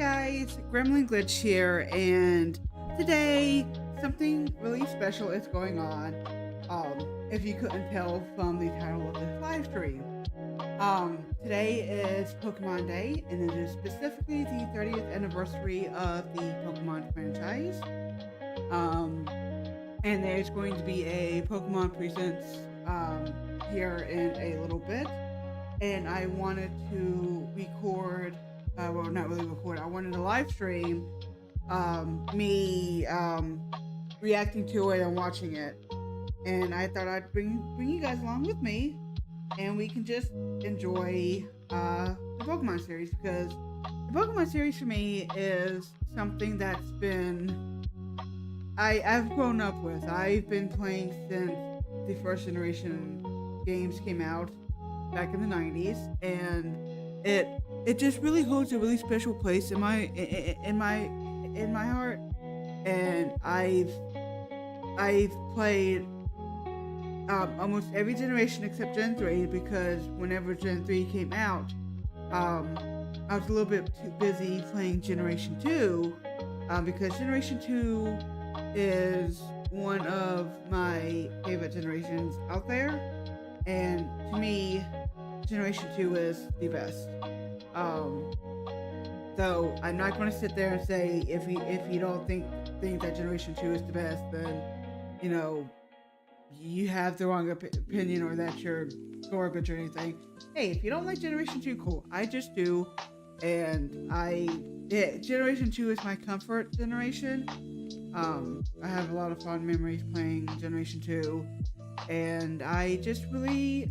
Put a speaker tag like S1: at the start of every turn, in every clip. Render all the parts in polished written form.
S1: guys, Gremlin Glitch here, and today something really special is going on. If you couldn't tell from the title of this live stream, today is Pokemon Day, and it is specifically the 30th anniversary of the Pokemon franchise. And there's going to be a Pokemon Presents here in a little bit, and I wanted to record. Well, not really record. I wanted to live stream me reacting to it and watching it, and I thought I'd bring you guys along with me, and we can just enjoy the Pokemon series, because the Pokemon series for me is something that's been I've grown up with. I've been playing since the first generation games came out back in the 90s, and it just really holds a really special place in my heart. And I've played almost every generation except Gen 3, because whenever Gen 3 came out, I was a little bit too busy playing Generation 2, because Generation 2 is one of my favorite generations out there, and to me, Generation 2 is the best. So I'm not going to sit there and say if you don't think that Generation 2 is the best, then you have the wrong opinion, or that you're garbage or anything. Hey, if you don't like Generation 2, cool. I just do, and Generation 2 is my comfort generation. I have a lot of fond memories playing Generation 2, and I just really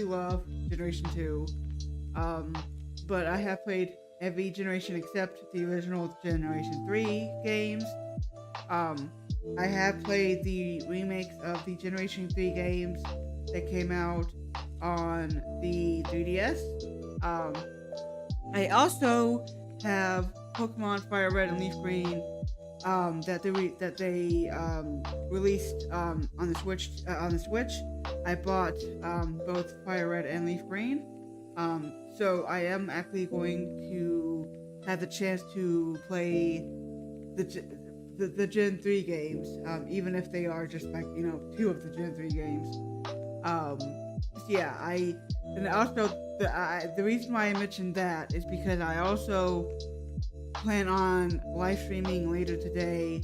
S1: love Generation 2. But I have played every generation except the original Generation 3 games. I have played the remakes of the Generation 3 games that came out on the 3DS. I also have Pokemon Fire Red and Leaf Green that they released on the Switch. I bought both Fire Red and Leaf Green. So I am actually going to have the chance to play the Gen 3 games, even if they are just like, two of the Gen 3 games. And also the reason why I mentioned that is because I also plan on live streaming later today,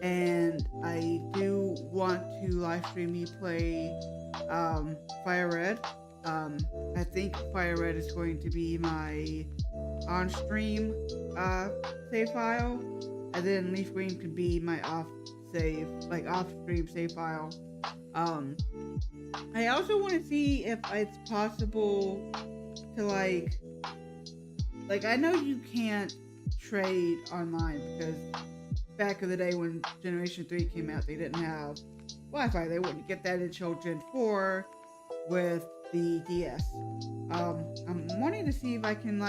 S1: and I do want to live stream me play Fire Red. I think Fire Red is going to be my on-stream save file, and then Leaf Green could be my off-stream save file. I also want to see if it's possible to like I know you can't trade online, because back in the day when Generation 3 came out, they didn't have Wi-Fi. They wouldn't get that until Gen 4 with the DS. I'm wanting to see if I can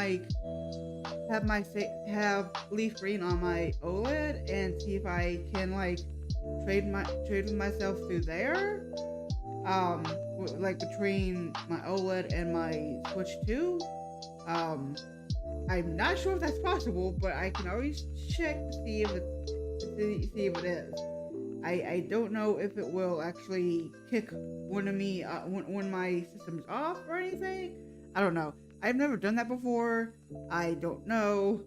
S1: have Leaf Green on my OLED, and see if I can trade with myself through there. Between my OLED and my Switch 2. I'm not sure if that's possible, but I can always check to see if it is. I don't know if it will actually kick one of my systems off or anything. I don't know. I've never done that before. I don't know.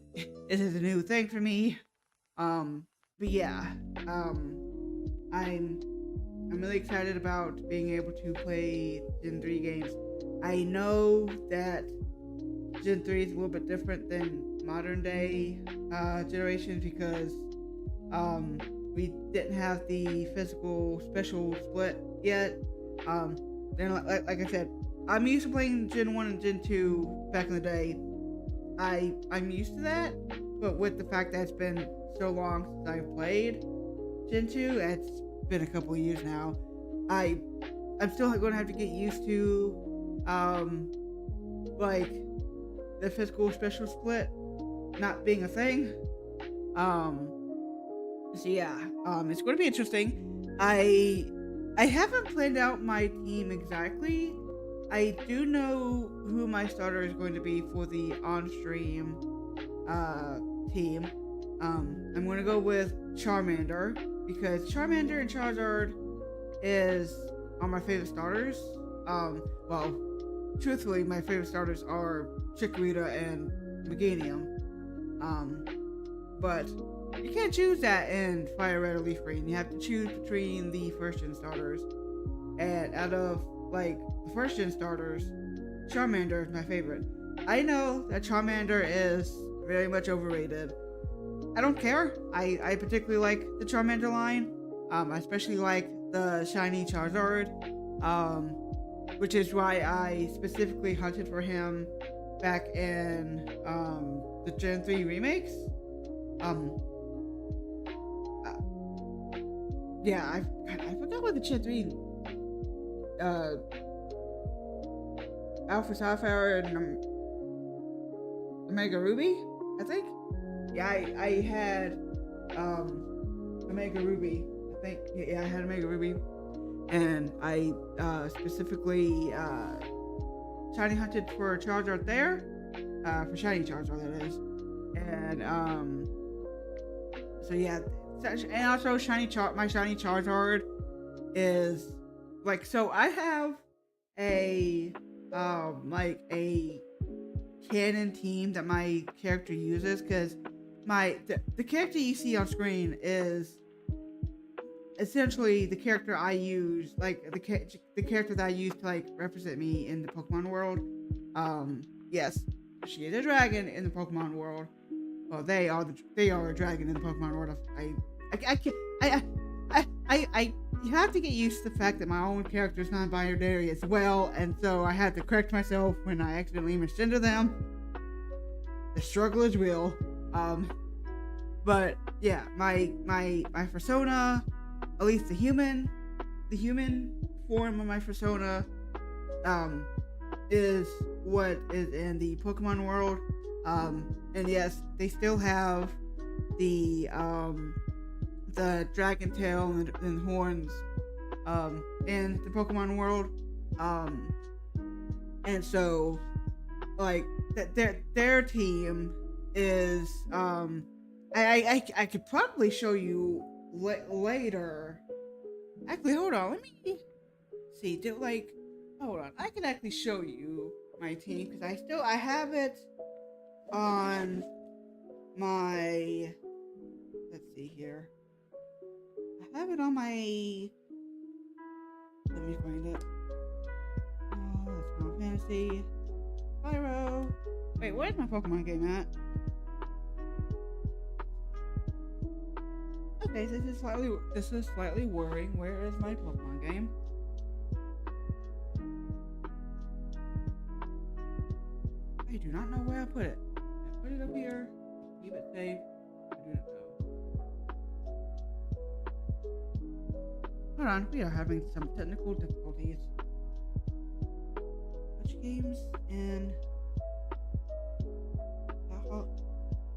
S1: This is a new thing for me. But yeah. I'm really excited about being able to play Gen 3 games. I know that Gen 3 is a little bit different than modern day generations, because we didn't have the physical special split yet. Then like I said, I'm used to playing Gen 1 and Gen 2 back in the day. I'm used to that, but with the fact that it's been so long since I've played Gen 2, it's been a couple of years now. I'm still going to have to get used to the physical special split not being a thing. So yeah, it's going to be interesting. I haven't planned out my team exactly. I do know who my starter is going to be for the on-stream team. I'm gonna go with Charmander because Charmander and Charizard are my favorite starters. Well, truthfully, my favorite starters are Chikorita and Meganium. But you can't choose that in Fire Red or Leaf Green. You have to choose between the first gen starters. And out of like the first gen starters, Charmander is my favorite. I know that Charmander is very much overrated. I don't care. I particularly like the Charmander line. I especially like the shiny Charizard. Which is why I specifically hunted for him back in the Gen 3 remakes. Yeah, I forgot what the Gen 3 Alpha Sapphire and Omega Ruby, I think. Yeah, I had Omega Ruby. I think yeah, I had Omega Ruby, and I specifically shiny hunted for Charizard there, for shiny Charizard that is, and so yeah, and also my shiny Charizard is like, so I have a like a canon team that my character uses, because the character you see on screen is essentially the character I use, like the character that I use to like represent me in the Pokemon world. Yes, she is a dragon in the Pokemon world. Well, they are a dragon in the Pokemon world. I can't. You have to get used to the fact that my own character is non-binary as well, and so I had to correct myself when I accidentally misgender them. The struggle is real. But yeah, my persona, at least the human form of my persona, is what is in the Pokemon world. And yes, they still have the dragon tail and horns in the Pokemon world. And so like their team is I could probably show you later. Actually, hold on, let me see. Hold on, I can actually show you my team because I have it on my, let's see here. I have it on my, let me find it. That's Final Fantasy. Pyro. Wait, where's my Pokemon game at? Okay, so this is slightly worrying. Where is my Pokemon game? I do not know where I put it. I put it up here. Keep it safe. I do not know. Hold on, we are having some technical difficulties. Which games in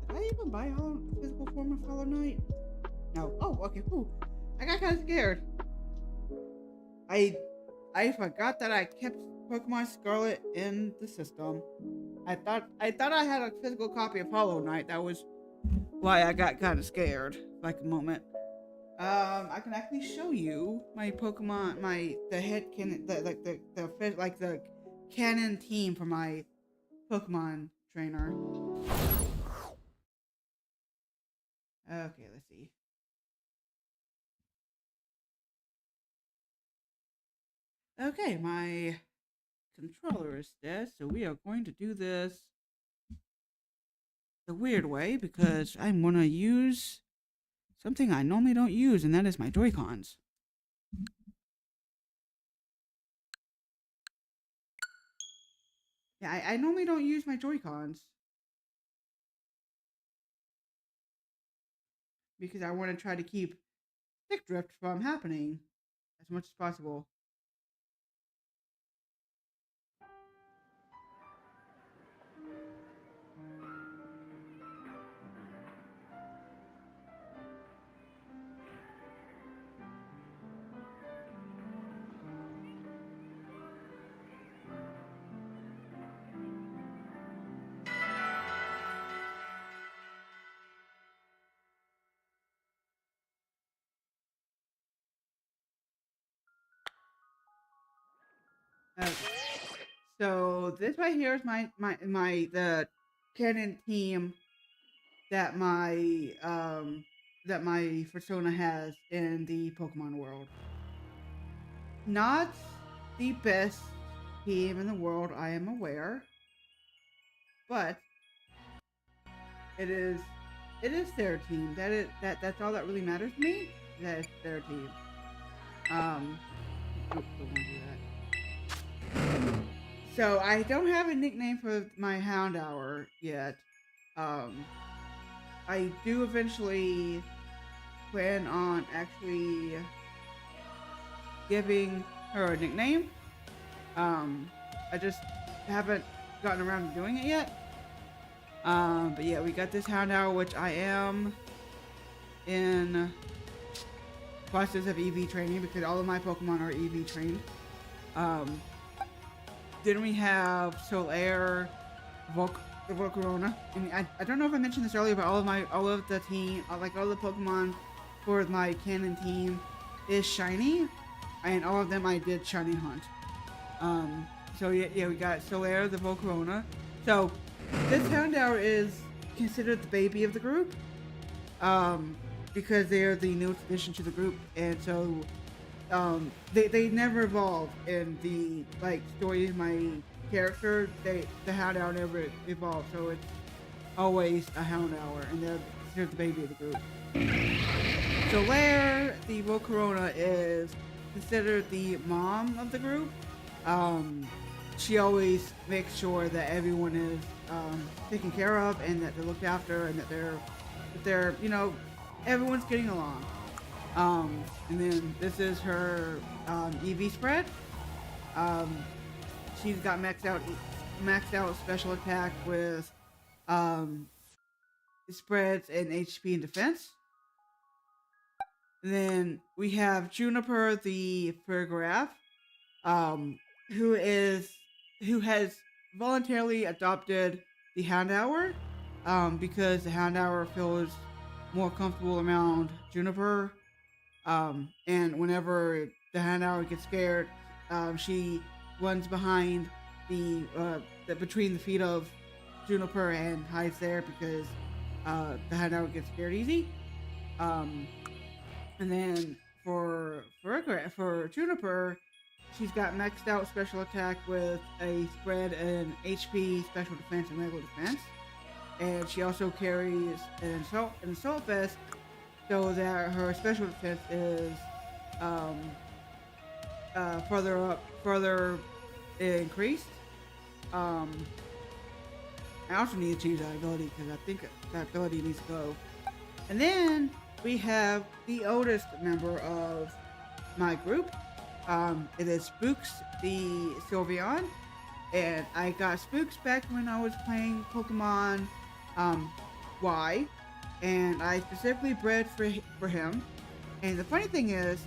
S1: did I even buy the physical form of Hollow Knight? No. Oh, okay. Ooh, I got kind of scared. I forgot that I kept Pokemon Scarlet in the system. I thought I had a physical copy of Hollow Knight. That was why I got kind of scared, like a moment. I can actually show you my Pokemon, the head canon, the canon team for my Pokemon trainer. Okay, let's see. Okay, my controller is dead, so we are going to do this the weird way because I'm gonna use something I normally don't use, and that is my Joy-Cons. Yeah, I normally don't use my Joy-Cons because I want to try to keep stick drift from happening as much as possible. So this right here is the canon team that my persona has in the Pokemon world. Not the best team in the world, I am aware, but it is their team. That's all that really matters to me. That it's their team. Oops, don't want to do that. So I don't have a nickname for my Houndour yet. I do eventually plan on actually giving her a nickname. I just haven't gotten around to doing it yet. But yeah, we got this Houndour, which I am in process of EV training because all of my Pokemon are EV trained. Then we have Solaire, the Volcarona. And I don't know if I mentioned this earlier, but all of the team, like all the Pokemon for my canon team is shiny, and all of them I did shiny hunt. So yeah, we got Solaire, the Volcarona. So this Houndour is considered the baby of the group, because they are the newest addition to the group, and so they never evolved in the story of my character. The Houndour never evolved, so it's always a Houndour, and they're considered the baby of the group. Solaire, the Volcarona, is considered the mom of the group. She always makes sure that everyone is taken care of and that they're looked after and that they're everyone's getting along. And then this is her EV spread. She's got maxed out special attack with spreads in HP and defense. And then we have Juniper, the Fergraph, who has voluntarily adopted the Houndour, because the Houndour feels more comfortable around Juniper, and whenever the Houndour gets scared, she runs behind between the feet of Juniper and hides there because the Houndour gets scared easy. And then for Juniper, she's got maxed out special attack with a spread in HP, special defense, and regular defense. And she also carries an assault vest, so that her special defense is further increased. I also need to change that ability because I think that ability needs to go. And then we have the oldest member of my group. It is Spooks, the Sylveon, and I got Spooks back when I was playing Pokemon Y, and I specifically bred for him. And the funny thing is,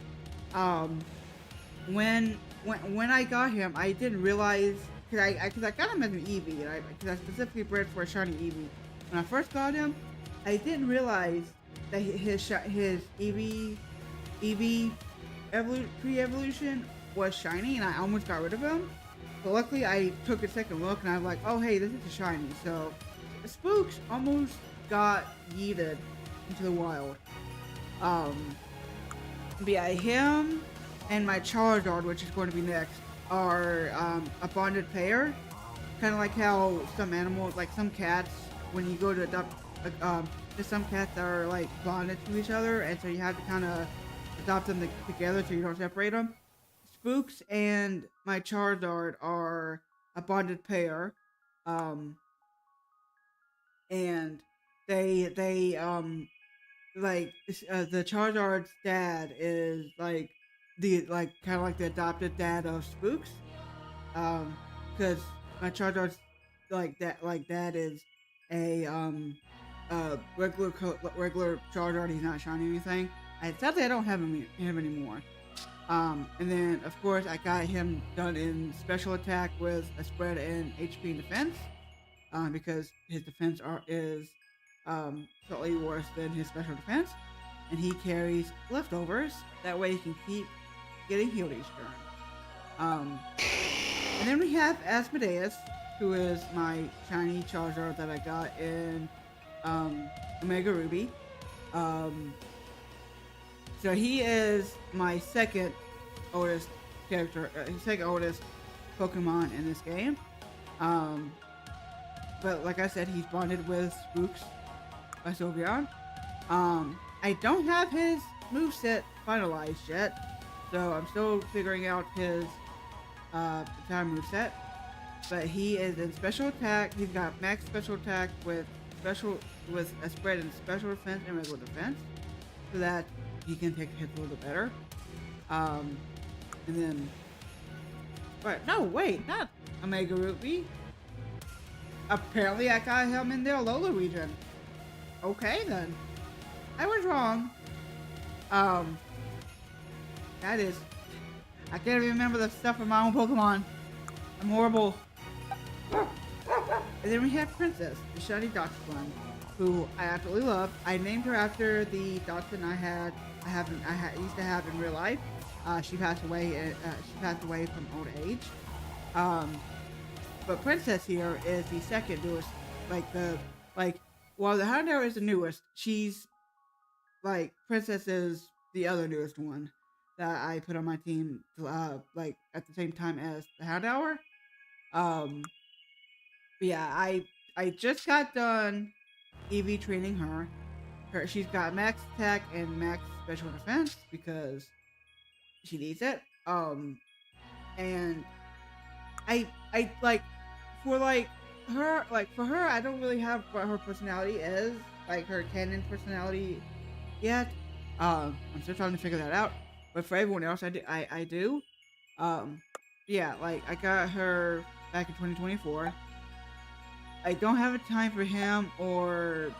S1: when I got him, I didn't realize because I got him as an Eevee, and because I specifically bred for a shiny Eevee. When I first got him, I didn't realize that his Eevee pre-evolution was shiny, and I almost got rid of him. But luckily, I took a second look, and I was like, oh hey, this is a shiny. So the Spooks almost got yeeted into the wild. But yeah, him and my Charizard, which is going to be next, are a bonded pair. Kind of like how some animals, like some cats, when you go to adopt, there's some cats that are like bonded to each other, and so you have to kind of adopt them together so you don't separate them. Spooks and my Charizard are a bonded pair, and the Charizard's dad is kind of like the adopted dad of Spooks, because my Charizard's dad is a regular Charizard. He's not shiny or anything. Sadly, I don't have him anymore. And then, of course, I got him done in special attack with a spread in HP and defense, because his defense is slightly worse than his special defense, and he carries leftovers. That way, he can keep getting healed each turn. And then we have Asmodeus, who is my shiny Charizard that I got in Omega Ruby. So he is my second oldest character, second oldest Pokemon in this game. But like I said, he's bonded with Spooks by Sylveon. I don't have his moveset finalized yet, so I'm still figuring out his entire moveset. But he is in special attack. He's got max special attack with a spread in special defense and regular defense, so that he can take hits a little bit better. And then, but no, wait, not Omega Ruby. Apparently, I got him in the Alola region. Okay, then. I was wrong. That is... I can't even remember the stuff of my own Pokemon. I'm horrible. And then we have Princess, the shiny Dachshund one, who I absolutely love. I named her after the Dachshund I used to have in real life. She passed away. She passed away from old age. But Princess here is the second newest. While the Houndour is the newest, she's like Princess is the other newest one that I put on my team. Like at the same time as the Houndour. Yeah, I just got done EV training her. She's got max attack and max special defense because she needs it. And I like for her, I don't really have what her personality is, like her canon personality yet. I'm still trying to figure that out. But for everyone else, I do. Yeah, like I got her back in 2024. I don't have a time for him or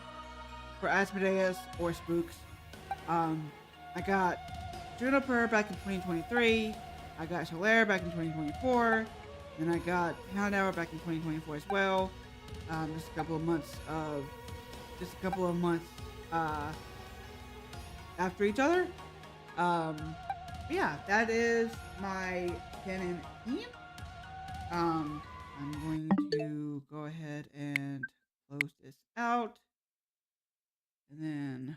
S1: for Asmodeus or Spooks. I got Juniper back in 2023. I got Solaire back in 2024. And I got Houndour back in 2024 as well. Just a couple of months after each other. Yeah, that is my canon team. I'm going to go ahead and close this out. And then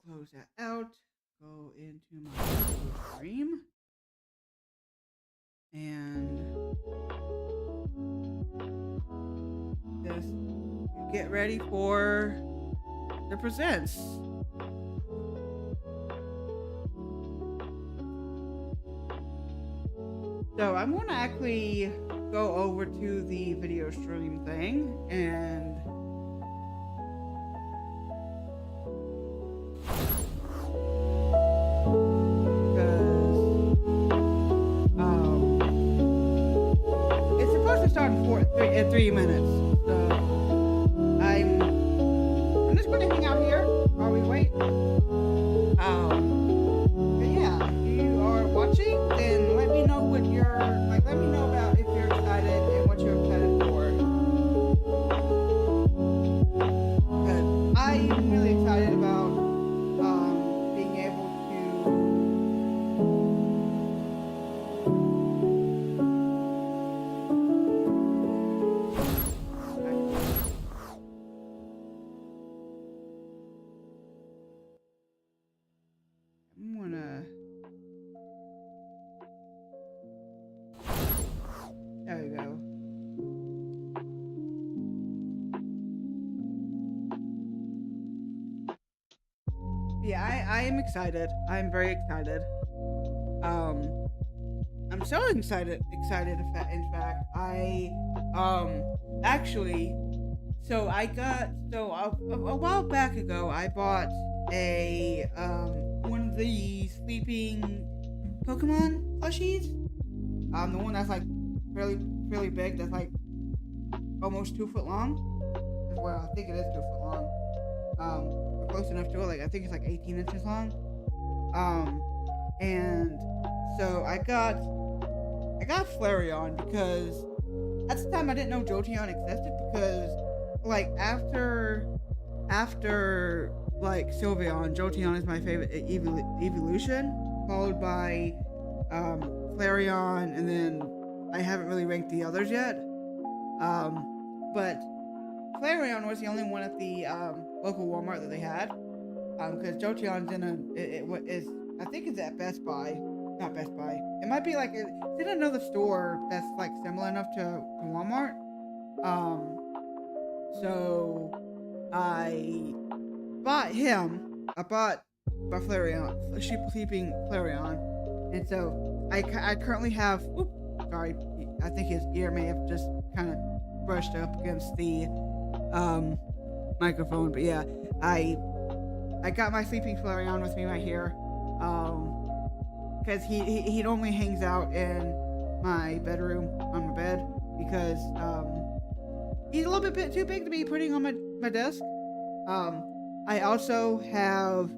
S1: close that out. Go into my stream. And just get ready for the presents. So I'm going to actually go over to the video stream thing and start in 3 minutes. So I'm just gonna hang out here while we wait. But yeah, if you are watching, then let me know what you're like. Let me know about if you're excited and what you're excited for. But I'm really excited about being able there we go. Yeah, I am excited. I'm very excited. I'm so excited. In fact, I actually, so a while back ago, I bought a one of the sleeping Pokemon plushies. The one that's like fairly big. That's like almost 2 foot long. Well, I think it is 2 foot long. We're close enough to it. Like I think it's like 18 inches long. And so I got Flareon because at the time I didn't know Jolteon existed because like after like Sylveon, Jolteon is my favorite evolution, followed by Flareon, and then I haven't really ranked the others yet. But Flareon was the only one at the local Walmart that they had. Because Jotion's I think it's at Best Buy. Not Best Buy. It might be like it's in another store that's like similar enough to Walmart. So I bought him. I bought Flareon, sleeping Flareon, and so I currently have. Whoop, sorry, I think his ear may have just kind of brushed up against the microphone, but yeah, I got my sleeping Flareon with me right here, because he normally hangs out in my bedroom on my bed because he's a little bit too big to be putting on my desk. I also have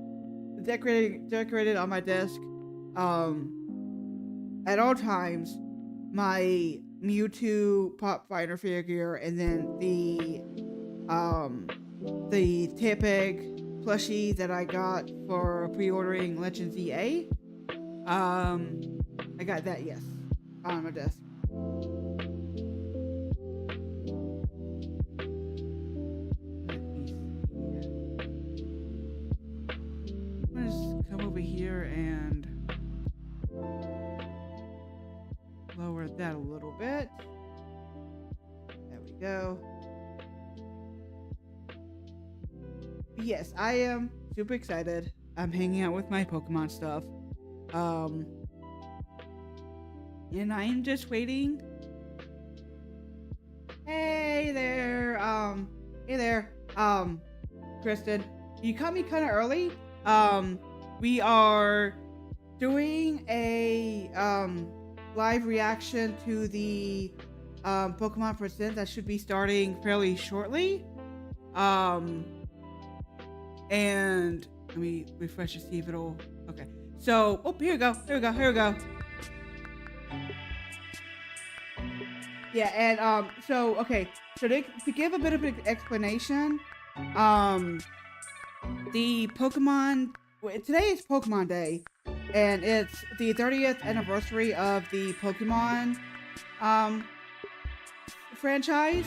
S1: decorated on my desk at all times my Mewtwo Pop Fighter figure, and then the Tipeg plushie that I got for pre-ordering Legends EA. I got that, yes, on my desk. And lower that a little bit. There we go. Yes, I am super excited. I'm hanging out with my Pokemon stuff. And I'm just waiting. Hey there, Kristen. You caught me kind of early. We are doing a live reaction to the Pokemon Presents that should be starting fairly shortly. And let me refresh to see if it'll. Okay. So, here we go. Yeah, and so okay. So to give a bit of an explanation, the Pokemon. Today is Pokemon Day, and it's the 30th anniversary of the Pokemon franchise.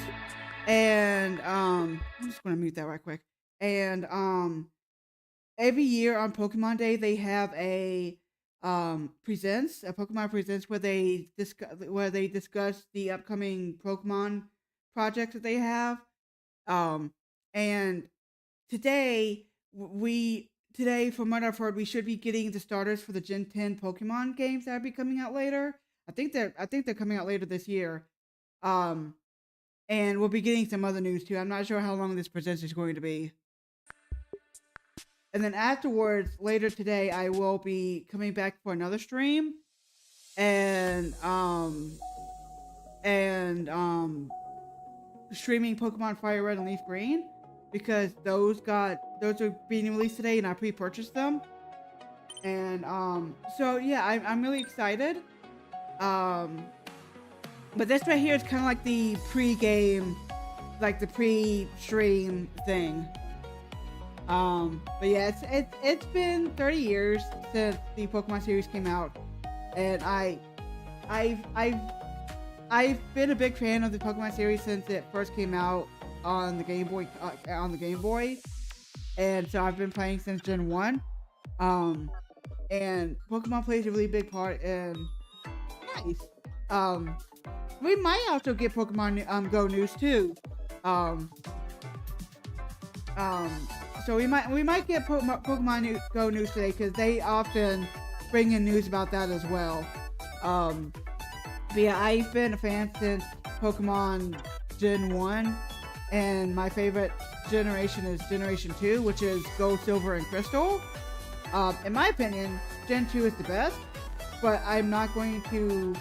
S1: And I'm just gonna mute that right quick. And every year on Pokemon Day they have a Pokemon Presents where they discuss the upcoming Pokemon projects that they have. And today from what I've heard, we should be getting the starters for the Gen 10 Pokemon games that will be coming out later. I think they're coming out later this year. And we'll be getting some other news too. I'm not sure how long this Presents is going to be. And then afterwards, later today, I will be coming back for another stream, and streaming Pokemon Fire Red and Leaf Green, because those are being released today, and I pre-purchased them. And so yeah, I'm really excited. But this right here is kind of like the pre-game, like the pre-stream thing. But yeah, it's been 30 years since the Pokemon series came out, and I've been a big fan of the Pokemon series since it first came out on the Game Boy, and so I've been playing since Gen 1. And Pokemon plays a really big part in. Nice. We might also get Pokemon Go news too. So we might get Pokemon Go news today, because they often bring in news about that as well. But yeah, I've been a fan since Pokemon Gen 1, and my favorite generation is Generation 2, which is Gold, Silver, and Crystal. In my opinion, Gen 2 is the best, but I'm not going to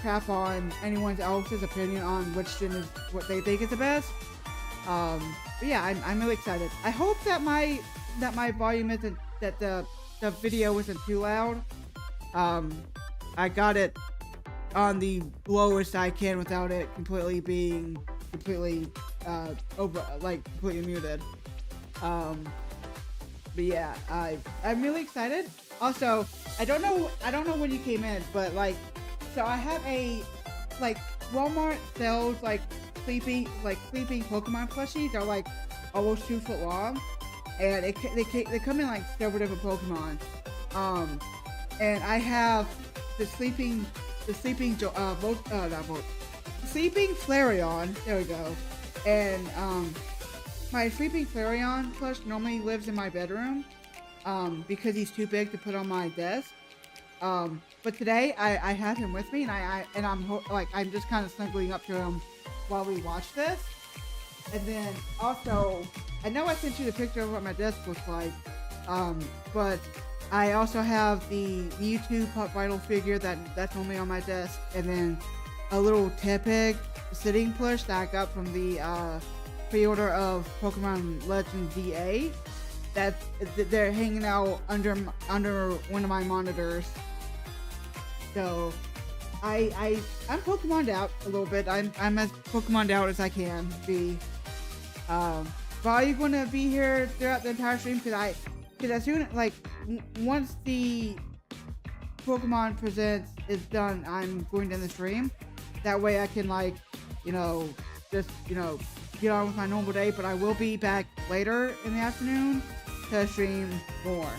S1: crap on anyone else's opinion on which gen is what they think is the best. But yeah, I'm really excited. I hope that my volume isn't, that the video isn't too loud. I got it on the lowest I can without it completely being completely muted. But yeah, I'm really excited. Also, I don't know when you came in, but like, so I have a, like, Walmart sells like sleeping Pokemon plushies. They're like almost 2 foot long, and they come in like several different Pokemon. And I have the sleeping Flareon. There we go. And my sleeping Flareon plush normally lives in my bedroom, because he's too big to put on my desk. But today I have him with me, and I'm just kind of snuggling up to him while we watch this. And then also, I know I sent you the picture of what my desk looks like, but I also have the Mewtwo Pop Vital figure that's normally on my desk, and then a little Tepig sitting plush that I got from the pre-order of Pokemon Legends VA. They're hanging out under one of my monitors. So I'm Pokemoned out a little bit. I'm as Pokemoned out as I can be. But are you going to be here throughout the entire stream? Because as soon like once the Pokemon Presents is done, I'm going to end the stream. That way I can just get on with my normal day. But I will be back later in the afternoon to stream more.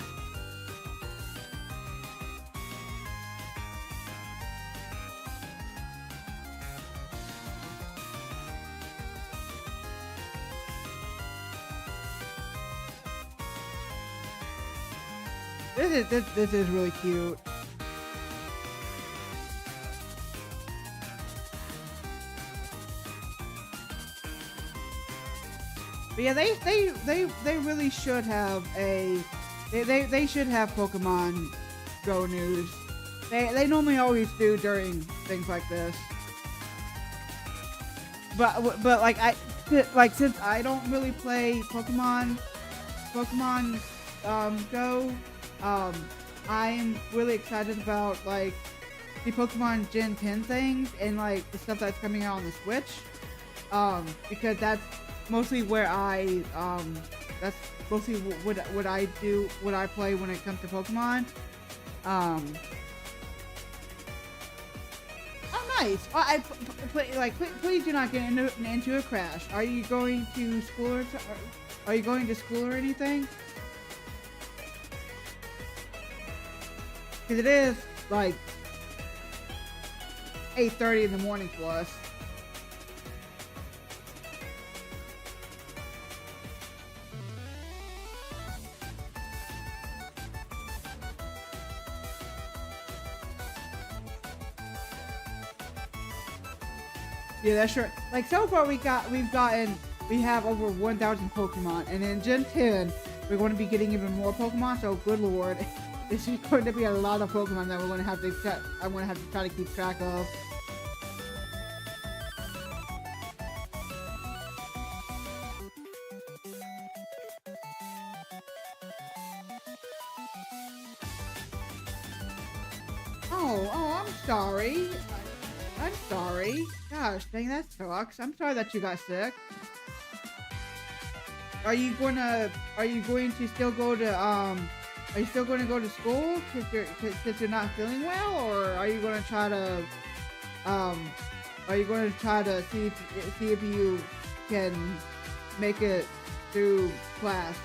S1: This is really cute. But yeah, they really should have they should have Pokemon Go news. They normally always do during things like this. But since I don't really play Pokemon Go, I'm really excited about like the Pokemon Gen 10 things and like the stuff that's coming out on the Switch, because that's mostly where that's mostly what I do, what I play when it comes to Pokemon. Oh, nice. Please do not get into a crash. Are you going to school or anything? Because it is like 8:30 in the morning for us. Yeah, that's sure. Like so far we have over 1,000 Pokemon, and in Gen 10 we're going to be getting even more Pokemon. So good lord. This is going to be a lot of Pokemon that I'm going to have to try to keep track of. Oh, I'm sorry. I'm sorry. Gosh, dang, that sucks. I'm sorry that you got sick. Are you going to still go to Are you still going to go to school since you're not feeling well, or are you going to try to see if you can make it through class?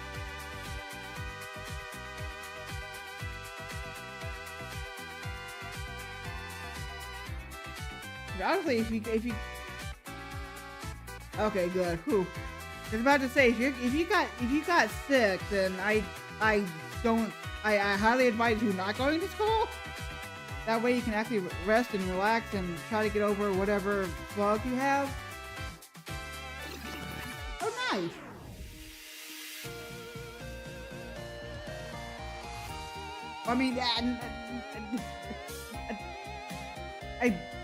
S1: Honestly, if you okay, good. Whew. I was about to say if you got sick, then I highly advise you not going to school. That way you can actually rest and relax and try to get over whatever bug you have. Oh, nice. I mean,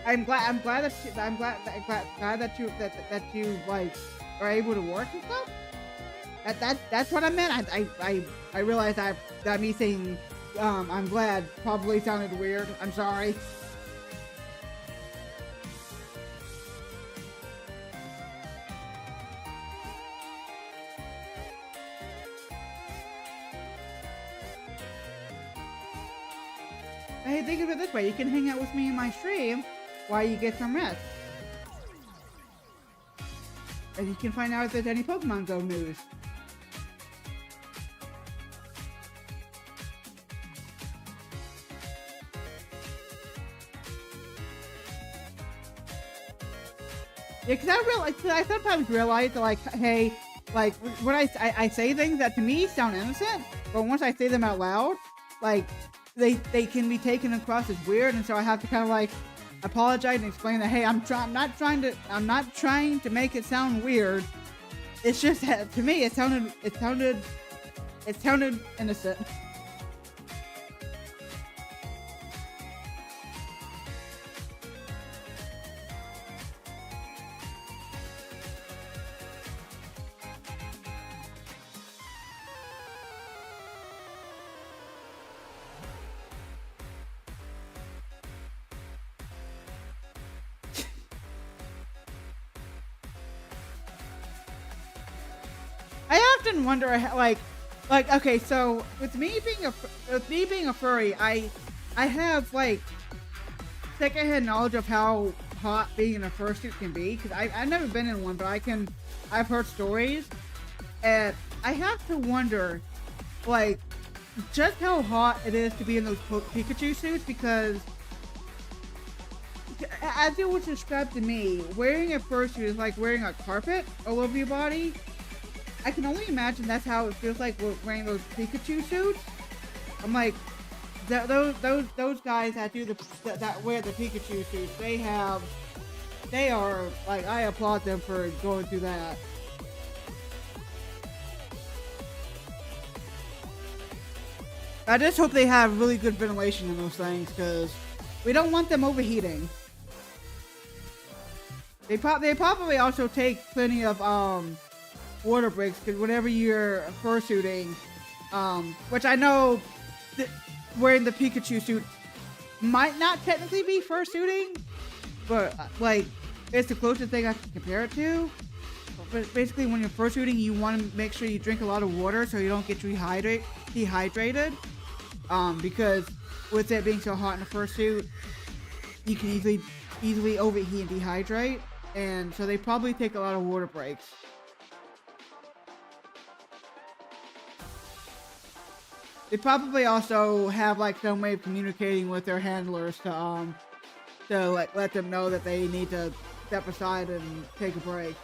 S1: I'm glad that you like are able to work and stuff. That's what I meant. I realized that me saying I'm glad probably sounded weird. I'm sorry. Hey, think of it this way: you can hang out with me in my stream while you get some rest, and you can find out if there's any Pokemon Go news. Yeah, because I sometimes realize that, like, hey, like, when I say things that to me sound innocent, but once I say them out loud, like, they can be taken across as weird, and so I have to kind of, like, apologize and explain that, hey, I'm not trying to make it sound weird. It's just that, to me, it sounded innocent. I often wonder, like, okay, so with me being a furry, I have, like, secondhand knowledge of how hot being in a fursuit can be, because I've never been in one, but I've heard stories, and I have to wonder, like, just how hot it is to be in those Pikachu suits, because as it was described to me, wearing a fursuit is like wearing a carpet all over your body. I can only imagine that's how it feels like wearing those Pikachu suits. I'm like, those guys that do that wear the Pikachu suits, they are like, I applaud them for going through that. I just hope they have really good ventilation in those things, because we don't want them overheating. They probably also take plenty of water breaks, because whenever you're fursuiting, which I know wearing the Pikachu suit might not technically be fursuiting, but like, it's the closest thing I can compare it to. But basically, when you're fursuiting, you want to make sure you drink a lot of water so you don't get dehydrated. Because with it being so hot in the fursuit, you can easily overheat and dehydrate, and so they probably take a lot of water breaks. They probably also have, like, some way of communicating with their handlers to like, let them know that they need to step aside and take a break.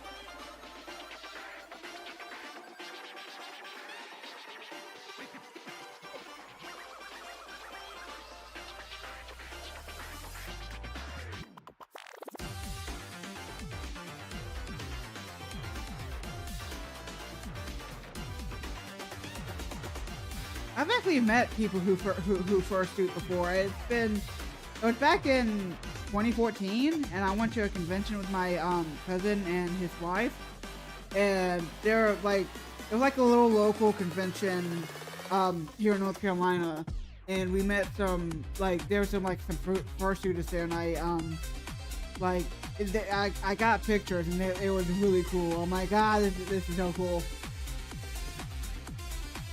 S1: I've actually met people who fursuit before. It was back in 2014, and I went to a convention with my cousin and his wife, and it was like a little local convention here in North Carolina, and we met some, like, there were some fursuiters there, and I got pictures, and it was really cool. Oh my god, this is so cool.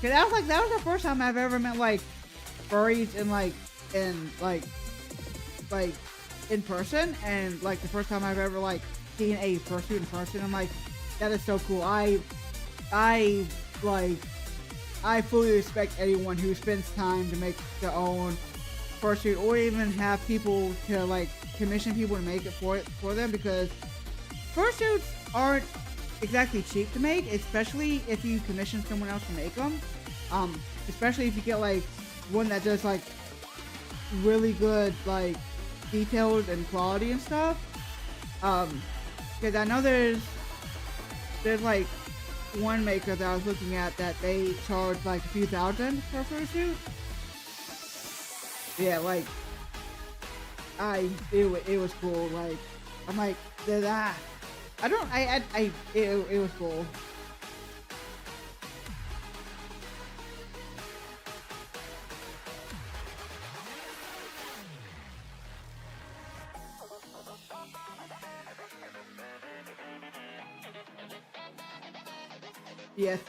S1: Cause that was the first time I've ever met, like, furries in person, and, like, the first time I've ever, like, seen a fursuit in person. I'm like, that is so cool. I fully respect anyone who spends time to make their own fursuit, or even have people to, like, commission people to make it for them, because fursuits aren't exactly cheap to make, especially if you commission someone else to make them. Especially if you get, like, one that does, like, really good, like, details and quality and stuff. Because I know there's like one maker that I was looking at that they charge like a few thousand for a fursuit. Yeah, like, it was cool. Like, I'm like, it was cool. Yes,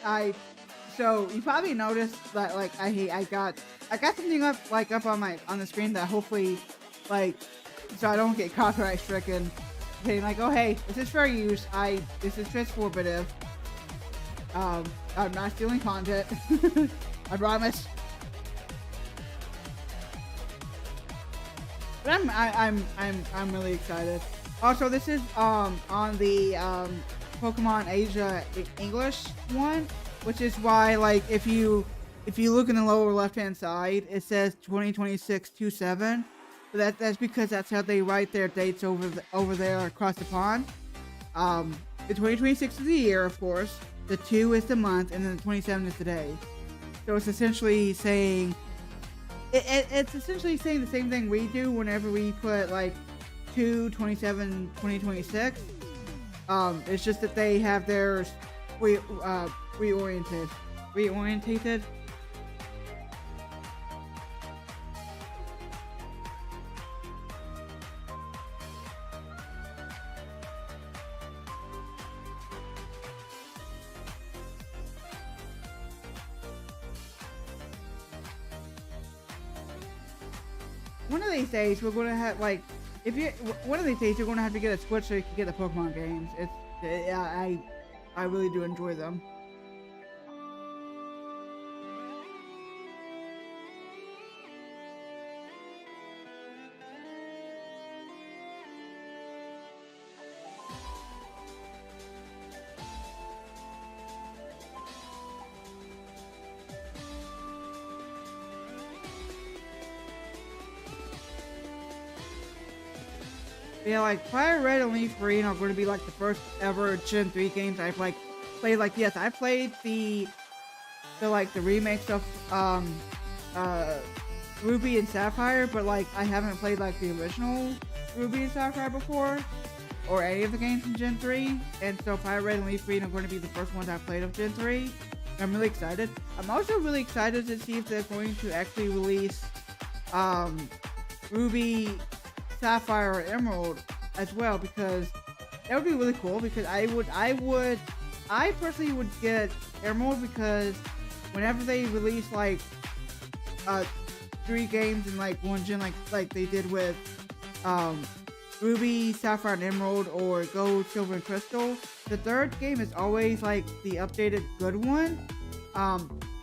S1: So you probably noticed that like I got something up on the screen that hopefully like so I don't get copyright stricken. Saying like, oh hey, this is fair use. This is transformative. I'm not stealing content. I promise. But I'm really excited. Also, this is on the Pokemon Asia English one, which is why like if you look in the lower left hand side, it says 2026-27. But that's because that's how they write their dates over there across the pond. The 2026 is the year, of course. The 2 is the month, and then the 27 is the day. So it's essentially saying it's essentially saying the same thing we do whenever we put like 2/27/2026. It's just that they have theirs reoriented. One of these days we're gonna have like one of these days you're gonna have to get a Switch so you can get the Pokemon games. I really do enjoy them. Yeah, like Fire Red and Leaf Green are going to be like the first ever Gen 3 games I've like played. Like, yes, I played the remakes of Ruby and Sapphire, but like I haven't played like the original Ruby and Sapphire before, or any of the games from Gen 3. And so Fire Red and Leaf Green are going to be the first ones I've played of Gen 3. I'm really excited. I'm also really excited to see if they're going to actually release Ruby, Sapphire, or Emerald as well, because that would be really cool. Because I personally would get Emerald, because whenever they release like 3 games in like one gen, like they did with Ruby, Sapphire, and Emerald, or Gold, Silver, and Crystal, the third game is always like the updated good one.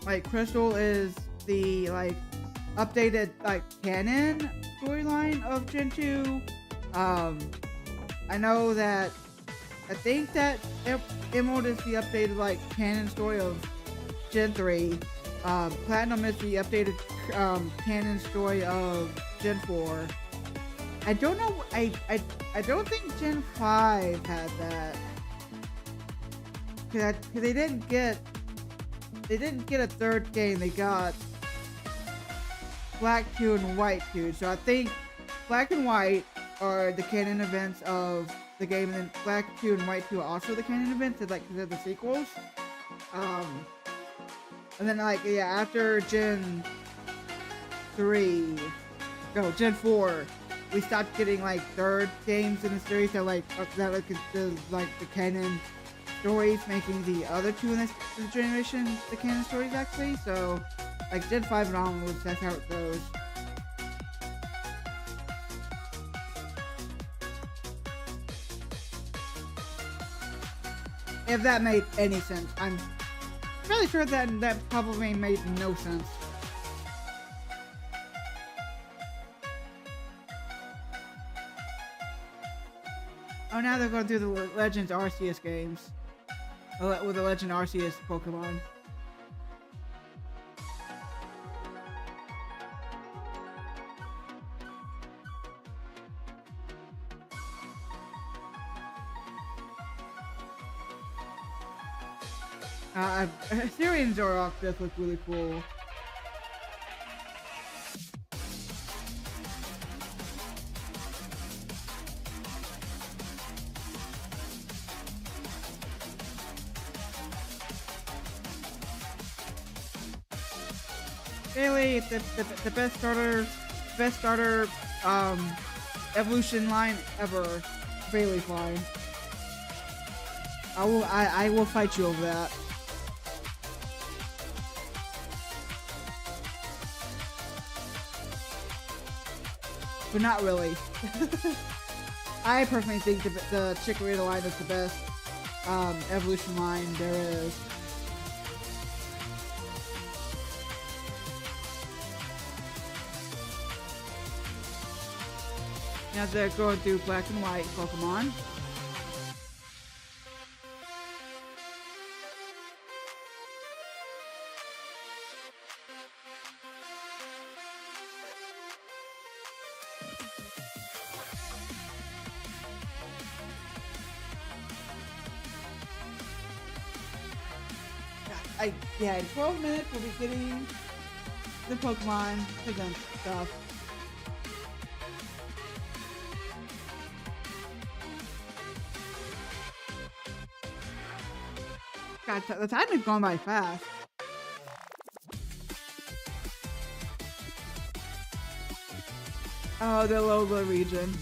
S1: Like Crystal is the like updated like canon storyline of Gen 2. I know that I think that Emerald is the updated like canon story of Gen 3. Platinum is the updated canon story of Gen 4. I don't know. I don't think Gen 5 had that. Cause they didn't get a third game. They got Black 2 and White 2. So I think Black and White are the canon events of the game, and then Black 2 and White 2 are also the canon events. They're the sequels. And then like yeah, after Gen 4, we stopped getting like third games in the series that like the canon stories, making the other two in this generation the canon stories actually. So like Gen 5 and onwards, that's how it goes. If that made any sense. I'm fairly sure that probably made no sense. Oh, now they're going to do the Legends Arceus games. With the Legend Arceus Pokemon. Syrian Zorok does look really cool. Really, the best starter evolution line ever. Bailey Fly. I will fight you over that. but not really. I personally think the Chikorita line is the best evolution line there is. Now they're going through black and white Pokemon. Yeah, in 12 minutes we'll be getting the Pokemon and stuff. God, the time has gone by fast. Oh, the Alola region.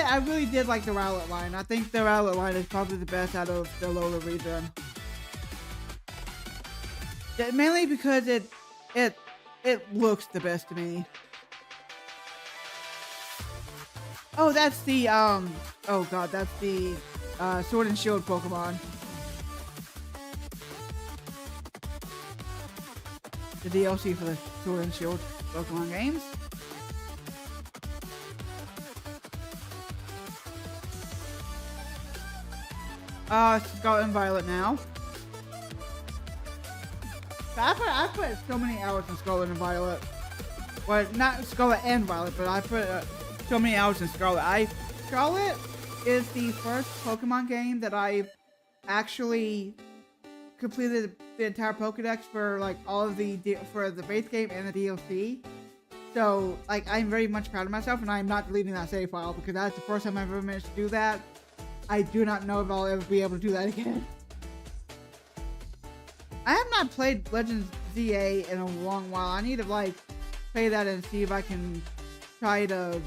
S1: I really did like the Rowlet line. I think the Rowlet line is probably the best out of the Alola region. Mainly because it looks the best to me. Oh, that's the oh god, that's the Sword and Shield Pokemon. The DLC for the Sword and Shield Pokemon games. Scarlet and Violet now. I put so many hours in Scarlet and Violet. Well, not Scarlet and Violet, but I put so many hours in Scarlet. Scarlet is the first Pokemon game that I've actually completed the entire Pokedex for like all of for the base game and the DLC. So like I'm very much proud of myself, and I'm not deleting that save file because that's the first time I've ever managed to do that. I do not know if I'll ever be able to do that again. I have not played Legends ZA in a long while. I need to like play that and see if I can try to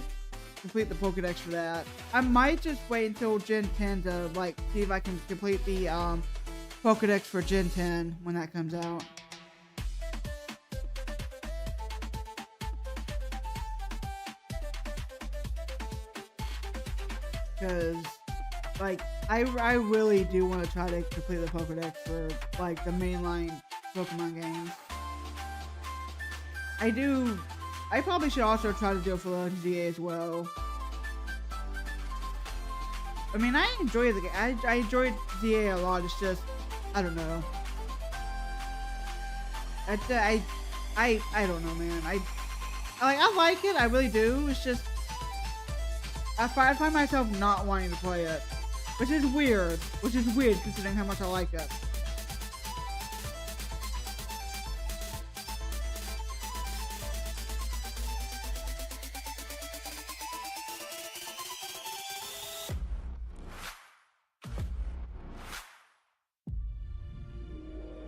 S1: complete the Pokedex for that. I might just wait until Gen 10 to like see if I can complete the Pokedex for Gen 10 when that comes out. Because like I really do want to try to complete the Pokedex for like the mainline Pokemon games. I probably should also try to do it for Legends ZA as well. I mean, I enjoy the game. I enjoyed ZA a lot. It's just, I don't know. I don't know, man. I like it. I really do. It's just, I find myself not wanting to play it, which is weird. Considering how much I like it.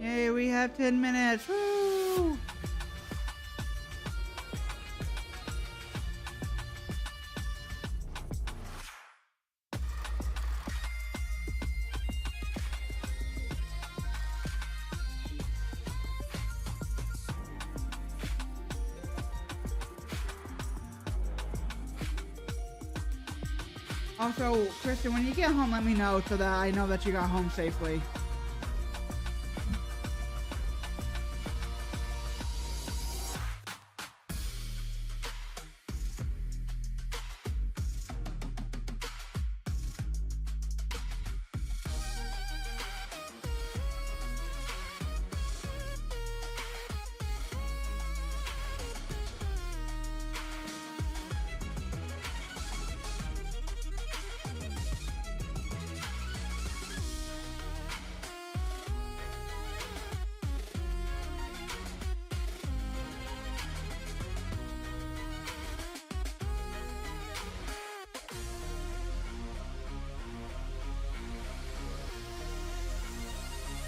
S1: Yay, we have 10 minutes. Woo! Also, Kristen, when you get home, let me know so that I know that you got home safely.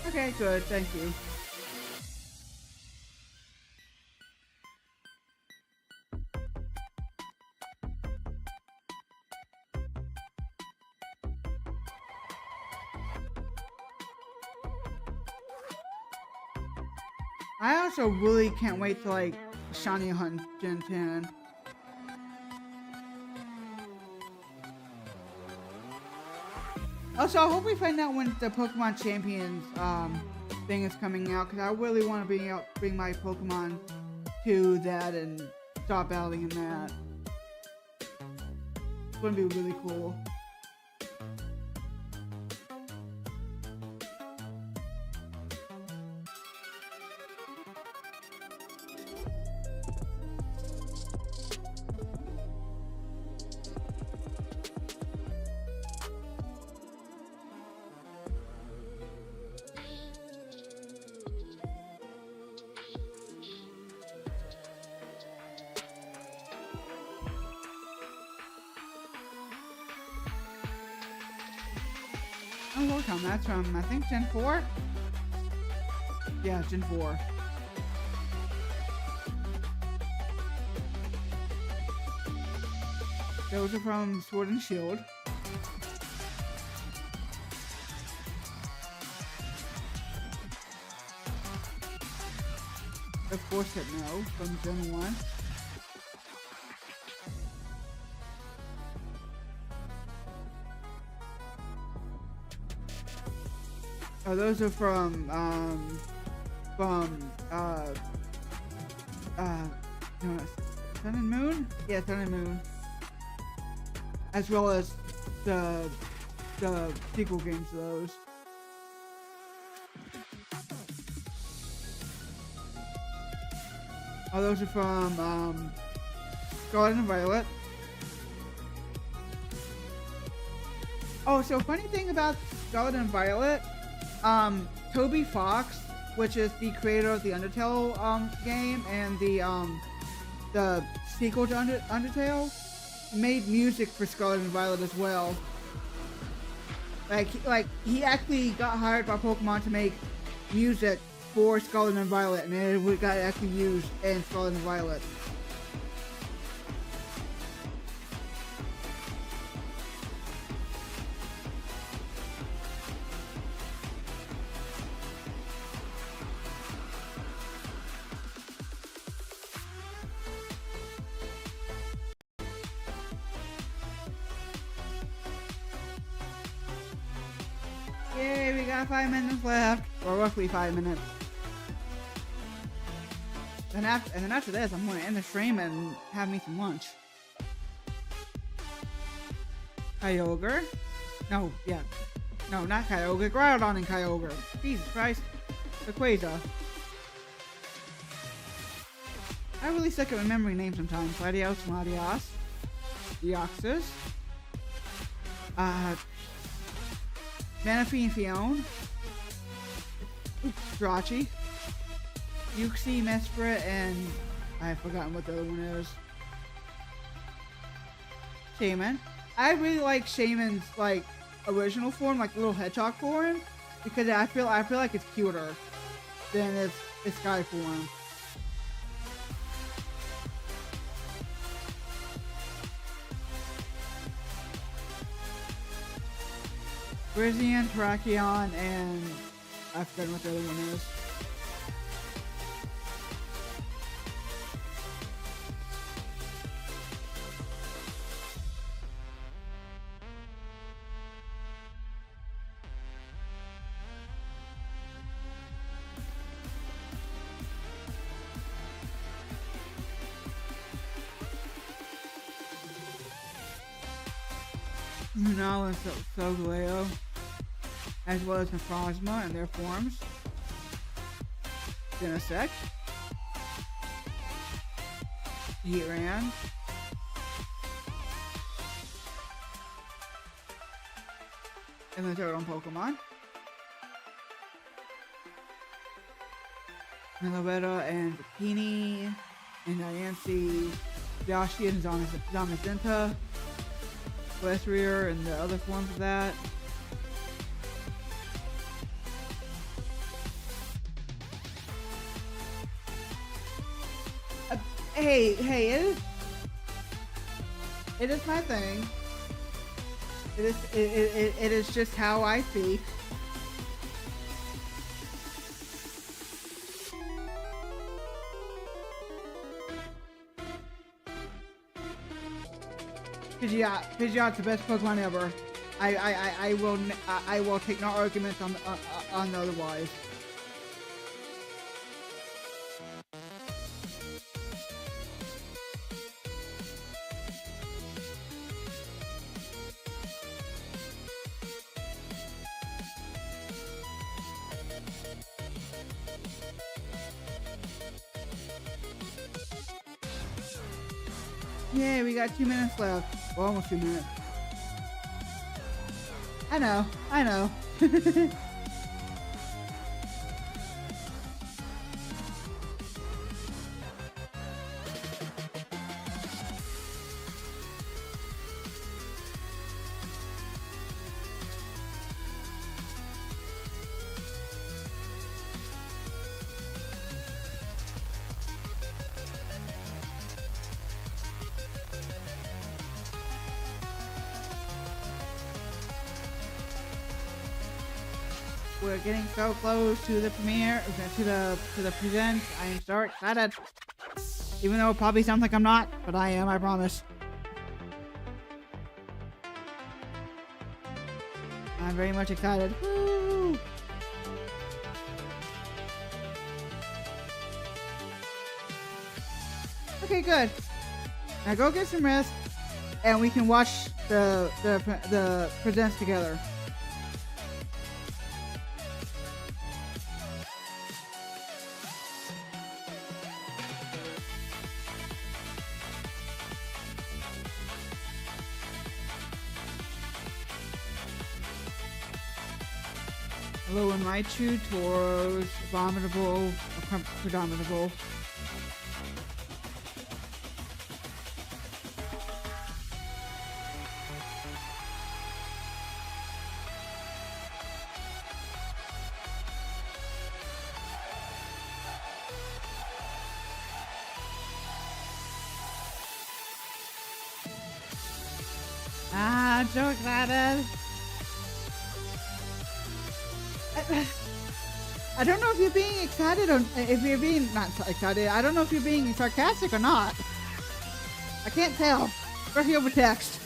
S1: Okay, good, thank you. I also really can't wait to like shiny hunt Gen 10. Also, I hope we find out when the Pokemon Champions thing is coming out, because I really want to bring my Pokemon to that and start battling in that. It's going to be really cool. Oh, look, that's from, I think, Gen 4? Yeah, Gen 4. Those are from Sword and Shield. Of course, no, from Gen 1. Oh, those are from no, Sun and Moon? Yeah, Sun and Moon. As well as the sequel games to those. Oh, those are from Scarlet and Violet. Oh, so funny thing about Scarlet and Violet, Toby Fox, which is the creator of the Undertale game and the sequel to Undertale, made music for Scarlet and Violet as well. Like he actually got hired by Pokemon to make music for Scarlet and Violet, and it got actually used in Scarlet and Violet. Yay, we got 5 minutes left, or roughly 5 minutes. And then after this, I'm going to end the stream and have me some lunch. Kyogre? No, yeah. No, not Kyogre. Groudon and Kyogre. Jesus Christ. Rayquaza. I really suck at remembering names sometimes. Latios, Latias. Deoxys. Manaphy and Fion. Jirachi. Uxie, Mesprit, and I've forgotten what the other one is. Shaman. I really like Shaman's like original form, like the little hedgehog form, because I feel like it's cuter than its guy form. Grizian, Terrakion, and I forgot what the other one is. Lunala and Solgaleo, as well as Nephrozma and their forms. Genesect, Heatran, and then their own Pokemon. Meloetta and Bikini, and Diancie, Yoshi and Zamazenta. Lesrier and the other forms of that. Hey, it is my thing. It is just how I speak. Pidgeot's the best Pokemon ever. I will take no arguments on otherwise. Yeah, we got 2 minutes left. Well, almost 2 minutes. I know. We're getting so close to the premiere, to the present. I am so excited. Even though it probably sounds like I'm not, but I am, I promise. I'm very much excited. Woo! Okay, good. Now go get some rest, and we can watch the presents together. Hello and Raichu, Tauros, Abominable, Predominable. I'm so excited. I don't know if you're being excited or if you're being not so excited. I don't know if you're being sarcastic or not. I can't tell. Especially over text.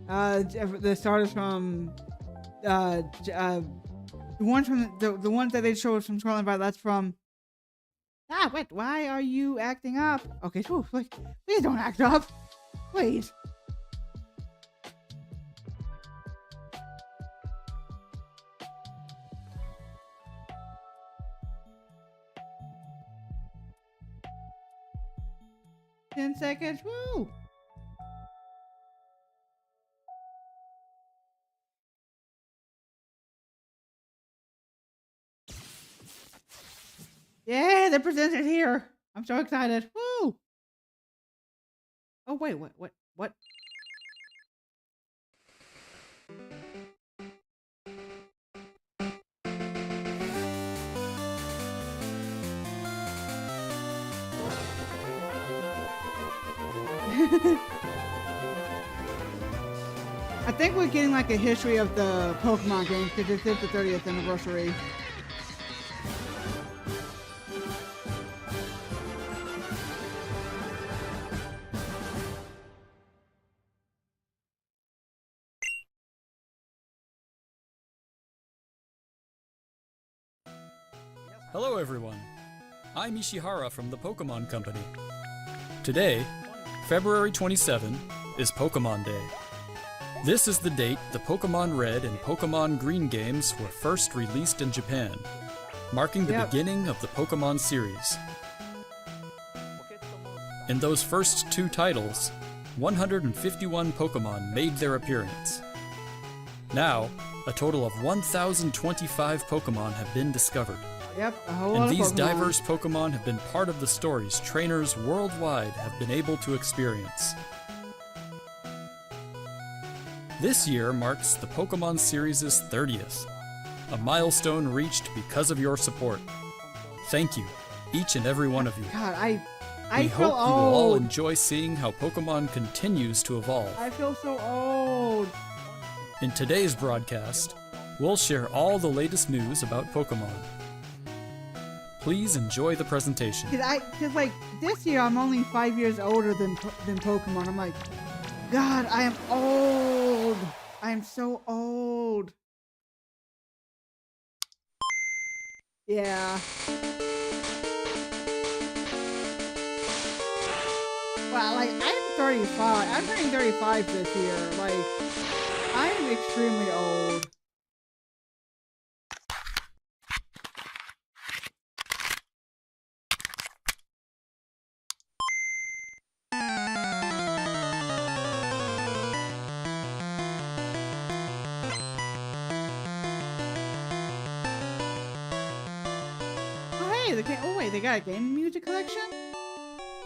S1: The starters from the ones that they showed us from Scotland, but that's from. Ah, wait, why are you acting up? Okay, so, like, please don't act up. Please. Ten seconds, woo! Yeah, they're presented here. I'm so excited. Woo! Oh wait, what? I think we're getting like a history of the Pokemon games because this is the 30th anniversary.
S2: Hello everyone, I'm Ishihara from the Pokémon Company. Today, February 27, is Pokémon Day. This is the date the Pokémon Red and Pokémon Green games were first released in Japan, marking the beginning of the Pokémon series. In those first two titles, 151 Pokémon made their appearance. Now, a total of 1,025 Pokémon have been discovered.
S1: Yep, a whole lot
S2: And
S1: of
S2: these
S1: Pokemon.
S2: diverse Pokemon have been part of the stories trainers worldwide have been able to experience. This year marks the Pokemon series' 30th, a milestone reached because of your support. Thank you, each and every one of you.
S1: God, I
S2: We
S1: feel
S2: hope you will all
S1: old.
S2: enjoy seeing how Pokemon continues to evolve.
S1: I feel so old.
S2: In today's broadcast, We'll share all the latest news about Pokemon. Please enjoy the presentation.
S1: Cause like this year I'm only 5 years older than Pokemon. I'm like, God, I am old. I am so old. Yeah. Well, like I'm 35. I'm turning 35 this year. Like I am extremely old. Oh wait, they got a game music collection?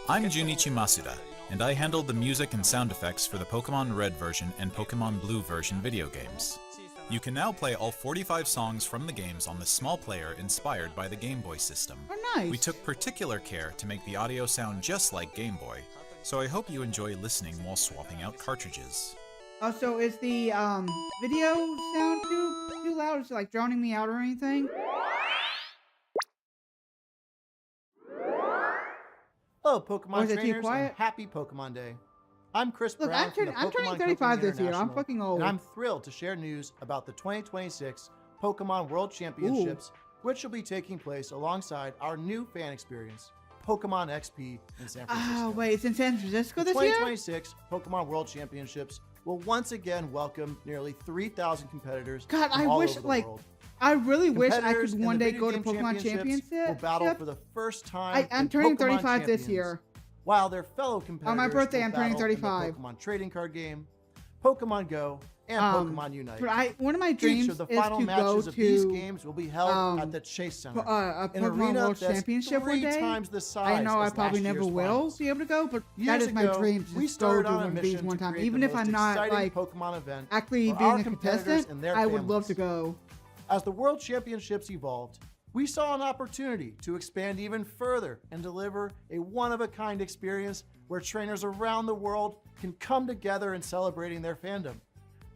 S3: I'm Junichi Masuda, and I handled the music and sound effects for the Pokemon Red version and Pokemon Blue version video games. You can now play all 45 songs from the games on the small player inspired by the Game Boy system.
S1: Oh, nice.
S3: We took particular care to make the audio sound just like Game Boy, so I hope you enjoy listening while swapping out cartridges.
S1: Oh, so is the video sound too loud? Is it like drowning me out or anything?
S4: Hello, Pokemon
S1: is it too
S4: trainers,
S1: quiet?
S4: and happy Pokemon Day. I'm Chris
S1: Look,
S4: Brown from the
S1: I'm turning
S4: Pokemon
S1: 35
S4: Company
S1: this year. I'm
S4: International,
S1: fucking old.
S4: and I'm thrilled to share news about the 2026 Pokemon World Championships, which will be taking place alongside our new fan experience, Pokemon XP in San Francisco.
S1: Oh, wait, it's in San Francisco
S4: The
S1: this year?
S4: 2026 Pokemon World Championships will once again welcome nearly 3,000 competitors
S1: God,
S4: from
S1: I
S4: all
S1: wish,
S4: over the
S1: like,
S4: world.
S1: I really wish I
S4: Competitors
S1: could
S4: in
S1: one
S4: the
S1: day
S4: video
S1: go to
S4: game
S1: Pokemon Championship.
S4: will battle for the first time.
S1: I'm
S4: in
S1: turning
S4: Pokemon
S1: 35 this
S4: Champions,
S1: year.
S4: while their fellow competitors
S1: On my birthday,
S4: will
S1: I'm turning
S4: battle in the
S1: 35.
S4: Pokemon trading card game, Pokemon Go, and Pokemon Unite.
S1: But one of my dreams
S4: Each of the
S1: is
S4: final
S1: to go
S4: matches of these
S1: to
S4: games will be held at the Chase Center,
S1: a
S4: an
S1: Pokemon
S4: arena
S1: World
S4: that's
S1: Championship
S4: 3
S1: one day.
S4: times the size
S1: I know I
S4: as
S1: probably
S4: last
S1: never
S4: year's
S1: will
S4: finals.
S1: be able to go, but
S4: Years
S1: that is my
S4: ago,
S1: dream to
S4: we
S1: just go
S4: started
S1: to
S4: on a
S1: one of these
S4: mission
S1: one
S4: to
S1: time.
S4: create
S1: Even
S4: the
S1: if I'm
S4: most
S1: not
S4: exciting
S1: like
S4: Pokemon event
S1: actually
S4: for
S1: being
S4: our
S1: a
S4: competitors
S1: contestant,
S4: and their
S1: I would love to
S4: families.
S1: go.
S4: As the World Championships evolved, we saw an opportunity to expand even further and deliver a one-of-a-kind experience where trainers around the world can come together in celebrating their fandom.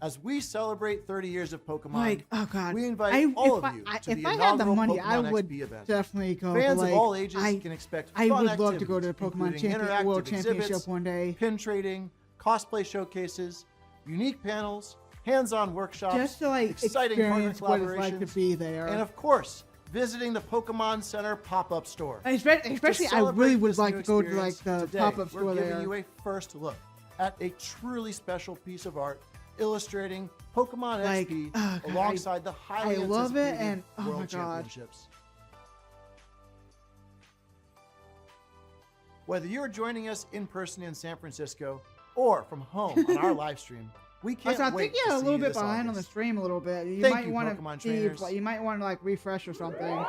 S4: As we celebrate 30 years of Pokemon,
S1: Like, oh god,
S4: we invite all of you to
S1: if
S4: the
S1: I had the
S4: inaugural
S1: money, I
S4: Pokemon
S1: would
S4: XP event.
S1: definitely go.
S4: Fans
S1: but, like,
S4: of all ages
S1: I
S4: can expect
S1: I
S4: fun
S1: would love to go to the
S4: activities,
S1: Pokemon
S4: including
S1: World
S4: interactive
S1: Championship
S4: exhibits,
S1: one day.
S4: pin trading, cosplay showcases, unique panels, hands-on workshops,
S1: Just to like
S4: exciting partner
S1: experience what it's like to
S4: collaborations,
S1: be there.
S4: and of course, visiting the Pokemon Center pop-up store.
S1: Especially,
S4: To
S1: I really
S4: celebrate
S1: would
S4: this
S1: like
S4: new
S1: to go to like
S4: experience,
S1: the
S4: today,
S1: pop-up store
S4: we're giving
S1: there.
S4: you a first look at a truly special piece of art illustrating Pokemon
S1: Like,
S4: XP
S1: God,
S4: alongside the highly
S1: I love it,
S4: anticipated
S1: and oh my
S4: World
S1: God.
S4: Championships. Whether you're joining us in person in San Francisco or from home on our live stream, we can't
S1: Also, I
S4: wait
S1: think
S4: to
S1: you're a
S4: see
S1: little
S4: you
S1: bit
S4: this
S1: behind on the
S4: August.
S1: stream a little bit. You
S4: Thank
S1: might
S4: you,
S1: want
S4: Pokemon
S1: to see,
S4: trainers.
S1: you might want to like refresh or something.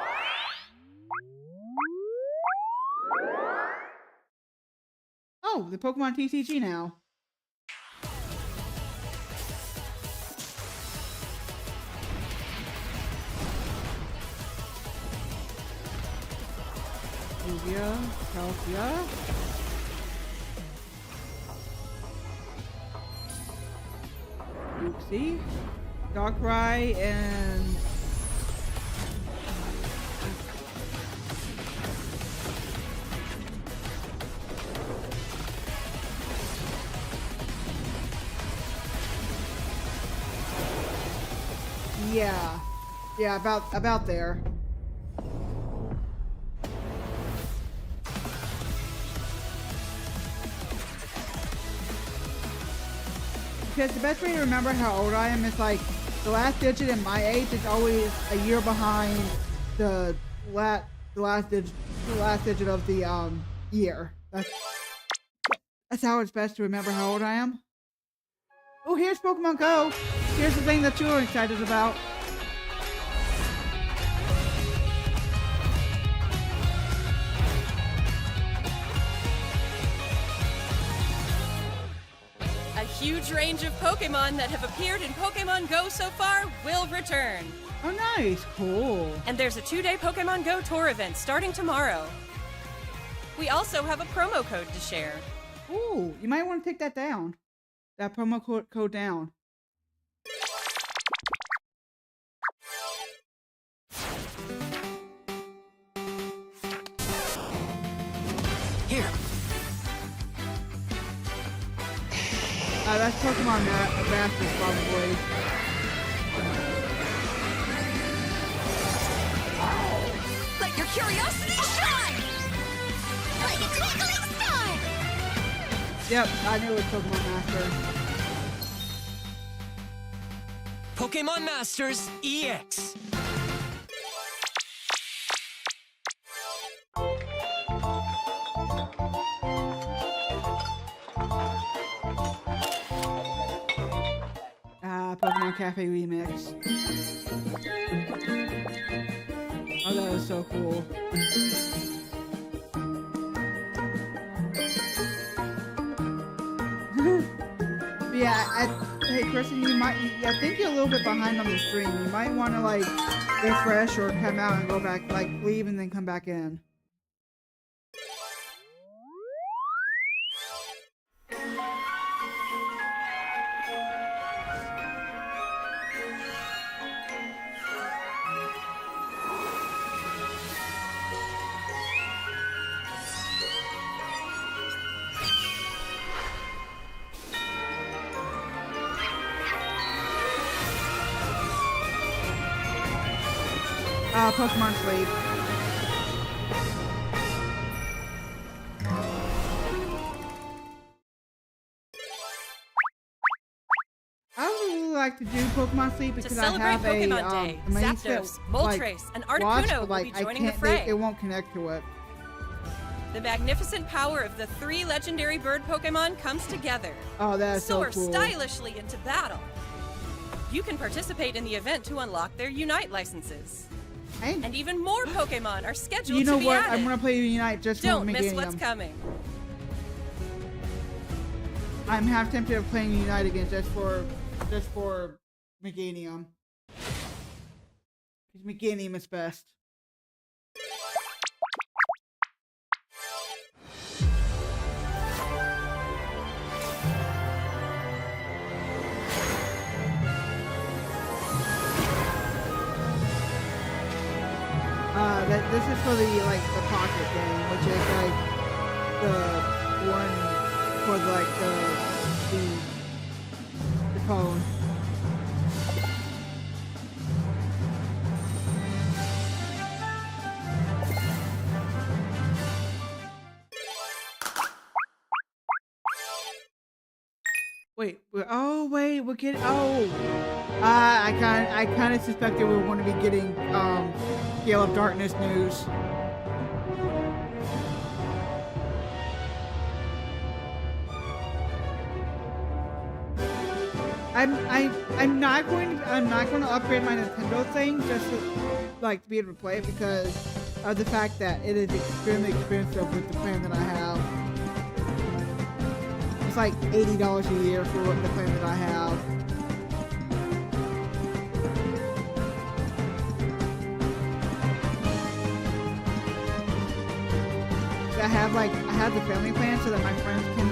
S1: Oh, the Pokemon TCG now. Lugia, Calcia. Oopsie. Darkrai and yeah, about there. Because the best way to remember how old I am is like the last digit in my age is always a year behind the last digit of the year. That's how it's best to remember how old I am. Oh, here's Pokemon Go. Here's the thing that you're excited about.
S5: A huge range of Pokemon that have appeared in Pokemon Go so far will return.
S1: Oh, nice. Cool.
S5: And there's a 2-day Pokemon Go tour event starting tomorrow. We also have a promo code to share.
S1: Ooh, you might want to take that down. That promo code down. That's Pokemon Masters, probably.
S6: Let your curiosity shine! Like a twinkling star!
S1: Yep, I knew it was Pokemon Masters.
S7: Pokemon Masters EX.
S1: Pokemon Cafe Remix. Oh, that was so cool. Hey, Kristen, I think you're a little bit behind on the stream. You might want to, like, refresh or come out and go back, like, leave and then come back in. Pokemon Sleep. I would really like to do Pokemon Sleep because
S5: To
S1: I
S5: celebrate
S1: have
S5: Pokemon
S1: a
S5: Day,
S1: amazing
S5: Zapdos,
S1: like,
S5: Moltres, and
S1: watch,
S5: Articuno
S1: but, like,
S5: will be joining
S1: I
S5: the
S1: can't,
S5: fray.
S1: it won't connect to it.
S5: The magnificent power of the 3 legendary bird Pokemon comes together.
S1: Oh, that is so
S5: Soar
S1: cool.
S5: stylishly into battle. You can participate in the event to unlock their Unite licenses. And even more Pokemon are scheduled
S1: You know
S5: to be
S1: what?
S5: added.
S1: I'm gonna play Unite just
S5: Don't
S1: for
S5: miss what's
S1: Meganium.
S5: coming.
S1: I'm half tempted of playing Unite again just for Meganium. Because Meganium is best. This is for the pocket game, which is like the one for the phone. Wait, we're getting. I kind of suspected we were going to be getting Gale of Darkness news. I'm not going to upgrade my Nintendo thing just to to be able to play it because of the fact that it is extremely expensive with the plan that I have. It's like $80 a year for the plan that I have. I have the family plan so that my friends can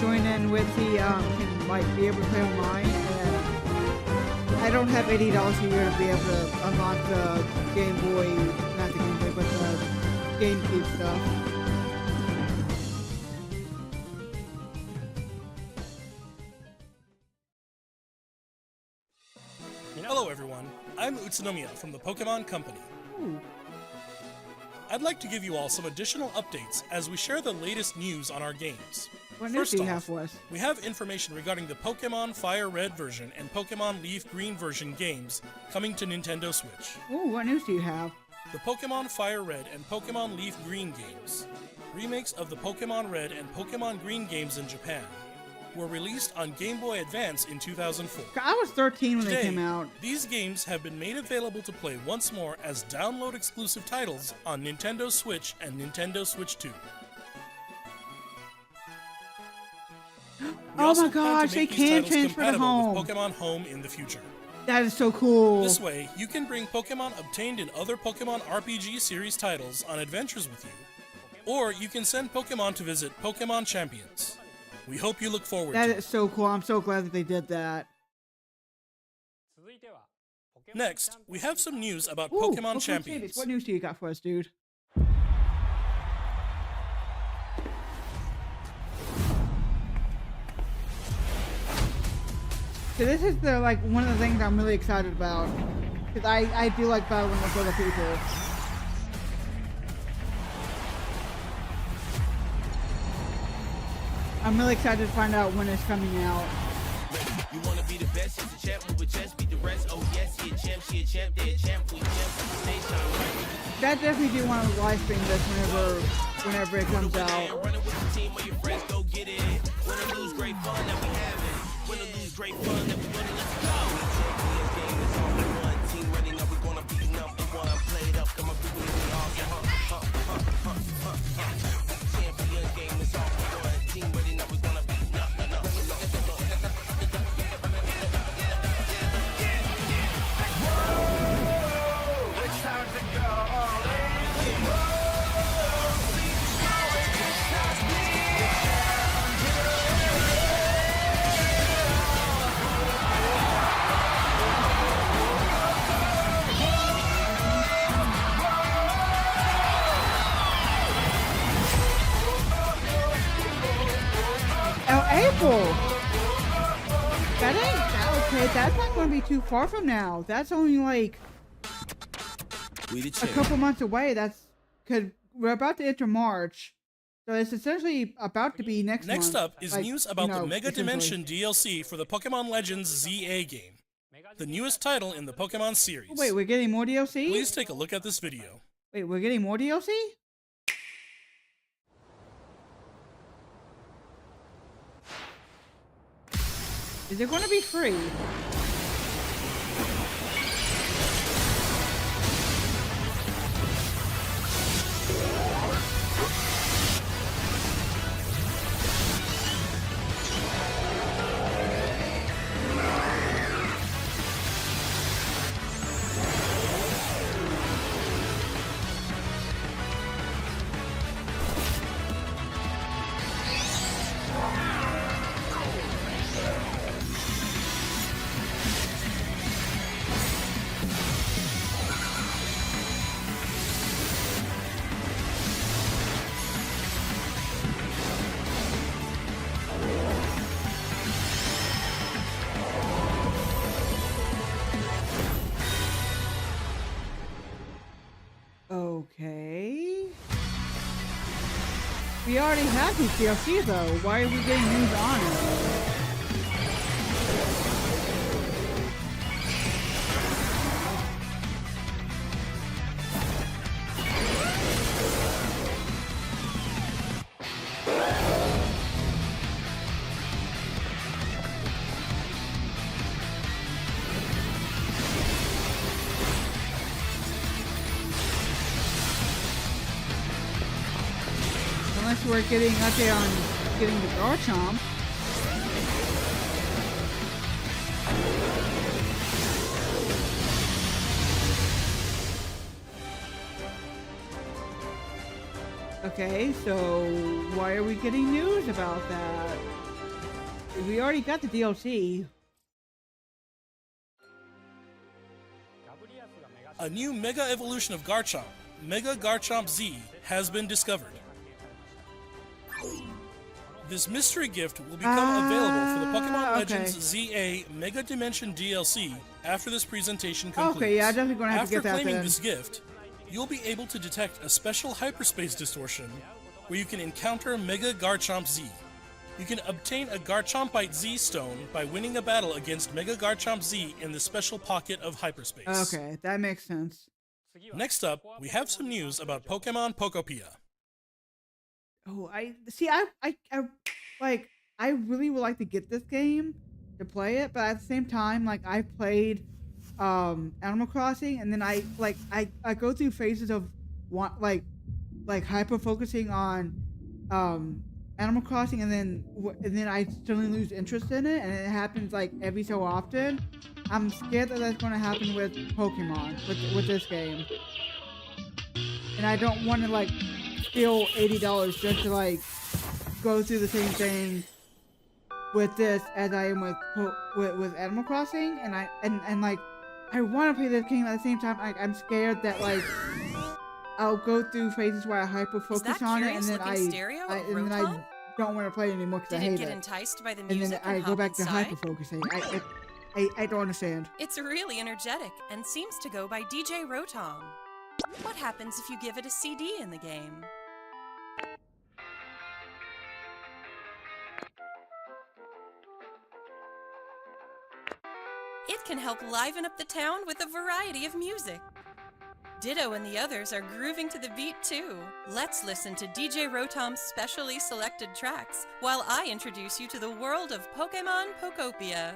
S1: join in with the can be able to play online, and I don't have $80 a year to be able to unlock the Game Boy, not the Game Boy, but the GameCube stuff.
S8: Hello everyone, I'm Utsunomiya from the Pokémon Company.
S1: Ooh.
S8: I'd like to give you all some additional updates as we share the latest news on our games.
S1: What news
S8: First
S1: do you
S8: off,
S1: have for us?
S8: we have information regarding the Pokémon Fire Red version and Pokémon Leaf Green version games coming to Nintendo Switch.
S1: Ooh, what news do you have?
S8: The Pokémon Fire Red and Pokémon Leaf Green games, remakes of the Pokémon Red and Pokémon Green games in Japan, were released on Game Boy Advance in 2004.
S1: I was 13 when
S8: Today,
S1: they came out.
S8: these games have been made available to play once more as download-exclusive titles on Nintendo Switch and Nintendo Switch 2. We
S1: Oh
S8: also
S1: my
S8: plan to
S1: gosh, they
S8: make these
S1: can
S8: titles
S1: transfer to
S8: compatible
S1: home.
S8: with Pokemon Home in the future.
S1: That is so cool.
S8: This way, you can bring Pokemon obtained in other Pokemon RPG series titles on adventures with you, or you can send Pokemon to visit Pokemon Champions. We hope you look forward
S1: That
S8: to it.
S1: is so cool. I'm so glad that they did that.
S8: Next, we have some news about
S1: Ooh,
S8: Pokemon Champions.
S1: Champions. What news do you got for us, dude? So this is the like one of the things I'm really excited about, because I do like battling with other people. I'm really excited to find out when it's coming out.
S9: You wanna be the best, she's a champ, we would just beat the rest. Oh yes, she a champ, they're a champ, we champ, stay shine right.
S1: That definitely do want to live stream this whenever it comes out.
S9: Running with the team where your friends go get it. Win or lose, great fun that we having. Win or lose, great fun that we winning, let's go. Champions game is all we want. Team ready, now we gonna be number one. Played up, come up with me, awesome. Champions game is all we want. Team ready, now we gonna be number one. It's time to go all in.
S1: Oh, April! That ain't okay. That's not going to be too far from now. That's only like a couple months away. We're about to enter March, so it's essentially about to be next month.
S8: Next up is
S1: Like,
S8: news about the Mega
S1: essentially.
S8: Dimension DLC for the Pokemon Legends ZA game, the newest title in the Pokemon series.
S1: Wait, we're getting more DLC?
S8: Please take a look at this video.
S1: Wait, we're getting more DLC? Is it going to be free? Okay. We already have these DLC though. Why are we getting news on it? Unless we're getting update on getting the Garchomp. Okay, so why are we getting news about that? We already got the DLC.
S8: A new Mega Evolution of Garchomp, Mega Garchomp Z, has been discovered. This mystery gift will become available for the Pokemon Legends ZA Mega Dimension DLC after this presentation concludes.
S1: Okay, yeah, I'm definitely gonna have to get that
S8: After claiming
S1: then.
S8: this gift, you'll be able to detect a special hyperspace distortion where you can encounter Mega Garchomp Z. You can obtain a Garchompite Z stone by winning a battle against Mega Garchomp Z in the special pocket of hyperspace.
S1: Okay, that makes sense.
S8: Next up, we have some news about Pokemon Pokopia.
S1: Oh, I really would like to get this game to play it, but at the same time, like I played Animal Crossing, and then I go through phases of hyper focusing on Animal Crossing, and then I suddenly lose interest in it, and it happens like every so often. I'm scared that that's going to happen with Pokemon with this game, and I don't want to like steal $80 just to like go through the same thing with this as I am with Animal Crossing, and I want to play this game at the same time. I'm scared that like I'll go through phases where I hyper focus on it, and then I don't want to play it anymore because I
S5: Did
S1: hate
S5: it get
S1: it.
S5: enticed by the
S1: And then
S5: music
S1: I
S5: and
S1: go
S5: hop
S1: back to
S5: inside?
S1: hyper focusing. I don't understand.
S5: It's really energetic and seems to go by DJ Rotom. What happens if you give it a CD in the game? It can help liven up the town with a variety of music. Ditto and the others are grooving to the beat too. Let's listen to DJ Rotom's specially selected tracks while I introduce you to the world of Pokémon Pokopia.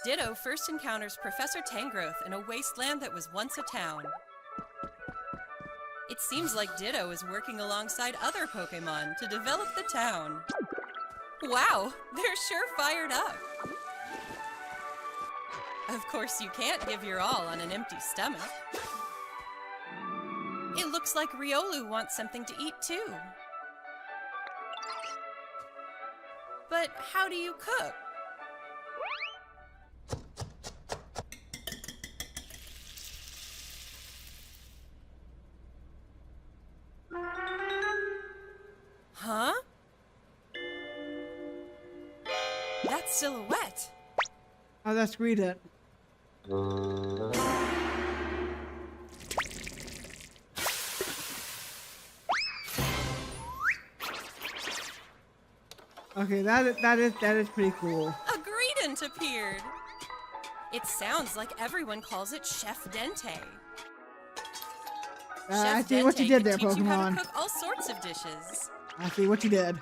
S5: Ditto first encounters Professor Tangrowth in a wasteland that was once a town. It seems like Ditto is working alongside other Pokémon to develop the town. Wow, they're sure fired up. Of course, you can't give your all on an empty stomach. It looks like Riolu wants something to eat too. But how do you cook? Huh? That's Silhouette.
S1: Oh, let's read it. Okay, that is pretty cool.
S5: A Greedent appeared. It sounds like everyone calls it Chef Dente.
S1: I
S5: Chef
S1: see what you
S5: Dente
S1: did there,
S5: can teach you how to
S1: Pokemon.
S5: cook all sorts of dishes.
S1: I see what you did.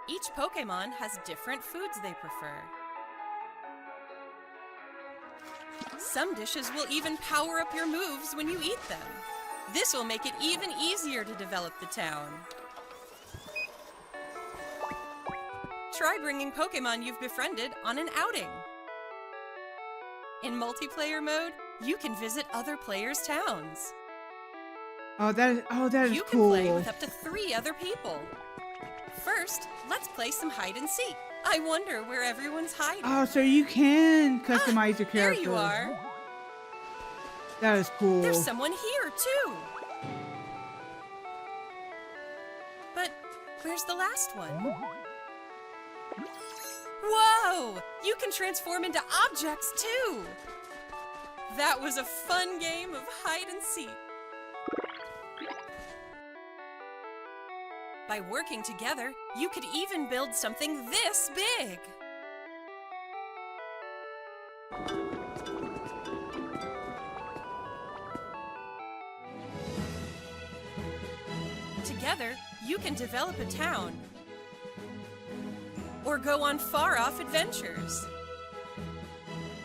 S5: Each Pokemon has different foods they prefer. Some dishes will even power up your moves when you eat them. This will make it even easier to develop the town. Try bringing Pokemon you've befriended on an outing. In multiplayer mode, you can visit other players' towns.
S1: Oh, that is
S5: You can
S1: cool.
S5: play with up to 3 other people. First, let's play some hide and seek. I wonder where everyone's hiding.
S1: Oh, so you can customize your
S5: There
S1: character.
S5: you are.
S1: That is cool.
S5: There's someone here, too. But where's the last one? Whoa! You can transform into objects, too! That was a fun game of hide and seek. By working together, you could even build something this big. Together, you can develop a town or go on far-off adventures.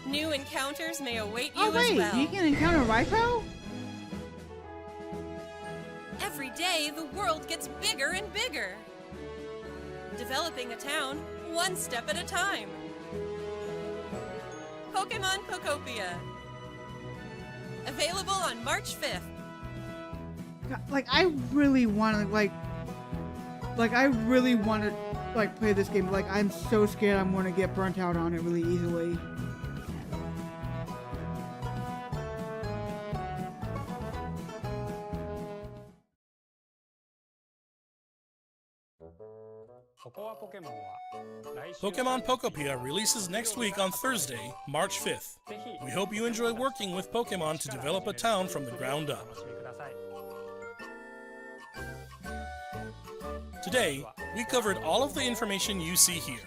S5: New encounters may await you
S1: Oh wait,
S5: as well.
S1: you can encounter Raikou?
S5: Every day, the world gets bigger and bigger. Developing a town, one step at a time. Pokémon Pokopia. Available on March 5th.
S1: God, like I really want to like I really want to like play this game. Like I'm so scared I'm going to get burnt out on it really easily.
S8: Pokémon Pokopia releases next week on Thursday, March 5th. We hope you enjoy working with Pokémon to develop a town from the ground up. Today, we covered all of the information you see here.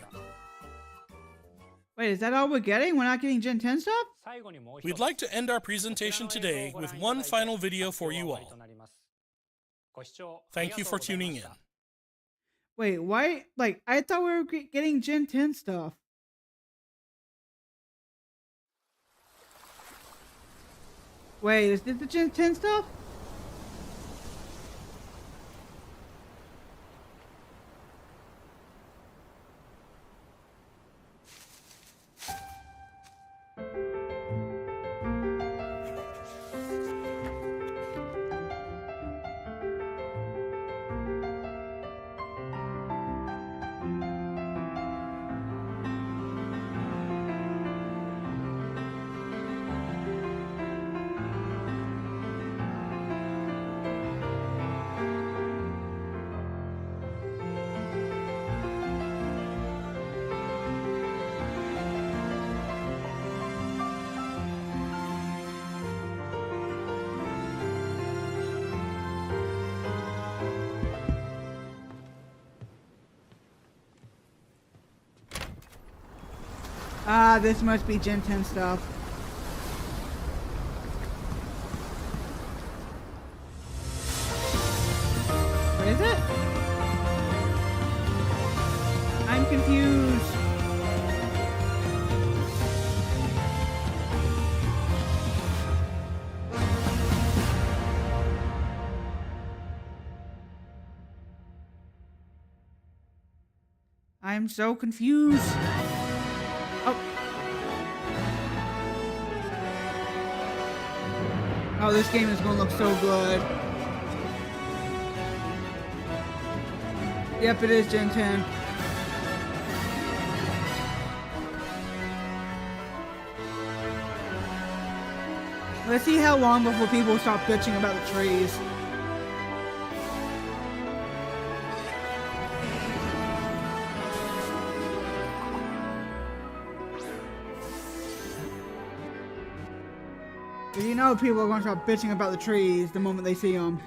S1: Wait, is that all we're getting? We're not getting Gen 10 stuff?
S8: We'd like to end our presentation today with one final video for you all. Thank you for tuning in.
S1: Wait, why? Like, I thought we were getting Gen 10 stuff. Wait, is this the Gen 10 stuff? Ah, this must be Gen 10 stuff. What is it? I'm confused. I'm so confused. Oh. Oh, this game is gonna look so good. Yep, it is Gen 10. Let's see how long before people stop bitching about the trees. You know people are going to start bitching about the trees the moment they see them.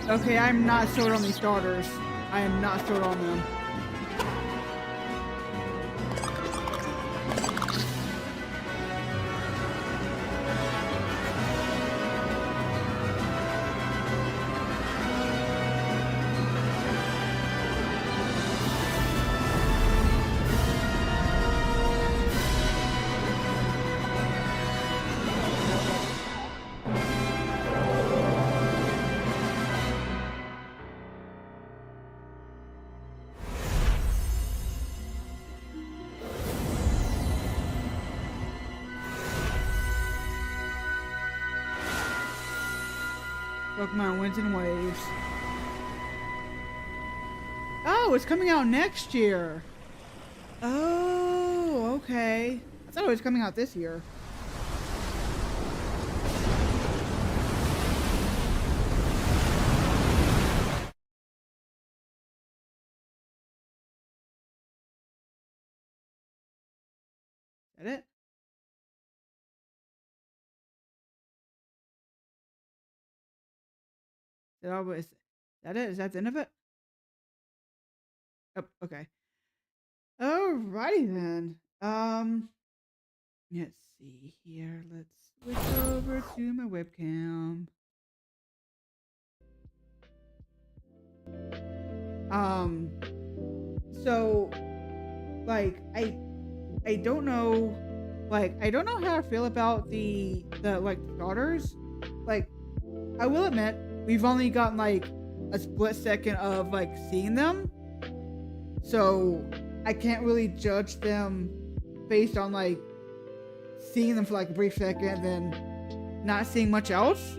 S1: Okay, I'm not sold on these starters. I am not sold on them. Pokemon Winds and Waves. Oh, it's coming out next year. Oh, okay. I thought it was coming out this year. Is that it? Is that it? Is that the end of it? Oh, okay. Alrighty then. Let's see here. Let's switch over to my webcam. So, like, I don't know, like, I don't know how I feel about the like starters. Like, I will admit, we've only gotten like a split second of like seeing them, so I can't really judge them based on like seeing them for like a brief second and then not seeing much else.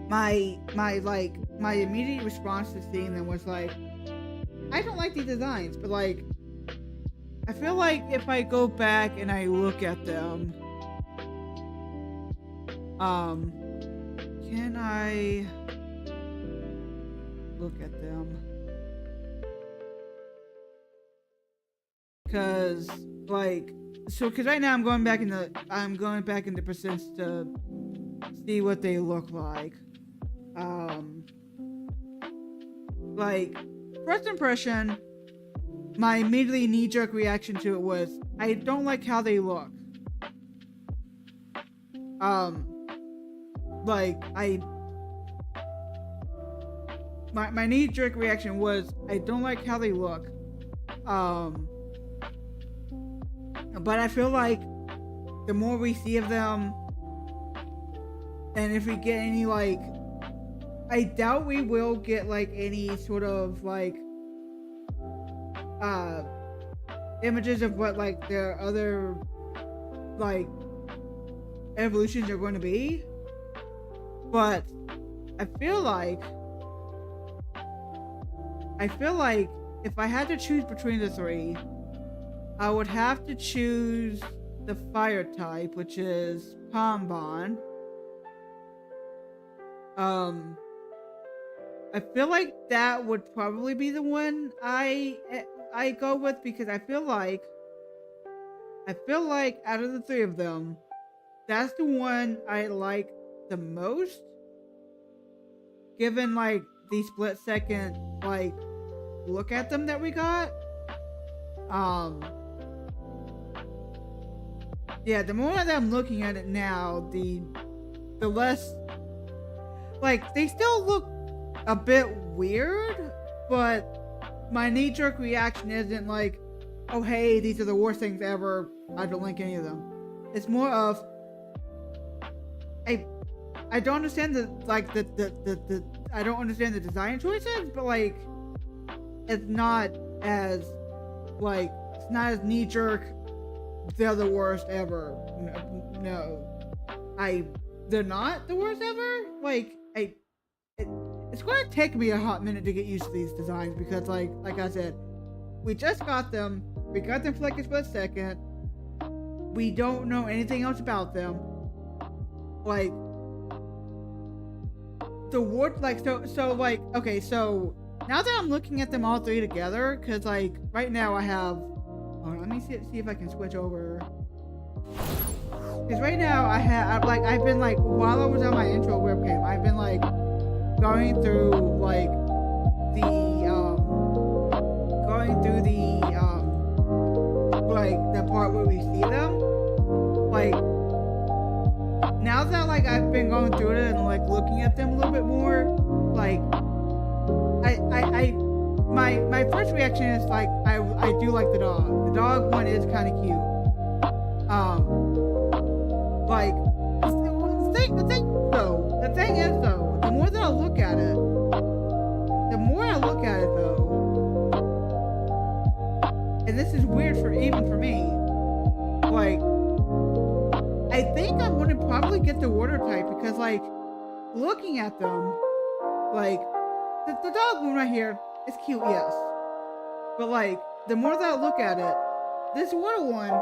S1: My immediate response to seeing them was like, I don't like these designs, but like I feel like if I go back and I look at them, can I look at them? Cause like, so cause right now I'm going back into percents to see what they look like. Like, first impression, my immediately knee-jerk reaction to it was, I don't like how they look. Like, my knee-jerk reaction was, I don't like how they look. But I feel like the more we see of them, and if we get any, like, I doubt we will get, like, any sort of, like, images of what, like, their other, like, evolutions are going to be. But I feel like if I had to choose between the three, I would have to choose the fire type, which is I feel like that would probably be the one I go with, because I feel like out of the three of them, that's the one I like the most, given like the split second like look at them that we got. Yeah, the more that I'm looking at it now, the less, like, they still look a bit weird, but my knee-jerk reaction isn't like, oh hey, these are the worst things ever, I don't like any of them. It's more of, I don't understand the I don't understand the design choices, but like, it's not as knee-jerk, they're the worst ever. They're not the worst ever. Like, it's going to take me a hot minute to get used to these designs, because like I said, we just got them. We got them for like a split second. We don't know anything else about them. Like, the word, like, so like, okay, so now that I'm looking at them all three together, because like right now I have, let me see if I can switch over. Because right now I've been like, while I was on my intro webcam, I've been like going through like the part where we see them. Like, now that like I've been going through it and like looking at them a little bit more, like my first reaction is like, I do like the dog. The dog one is kind of cute. Like, the thing is though, the more that I look at it, though, and this is weird even for me, like, I think I'm gonna probably get the water type, because like, looking at them, like, the dog one right here is cute, yes. But like, the more that I look at it, this water one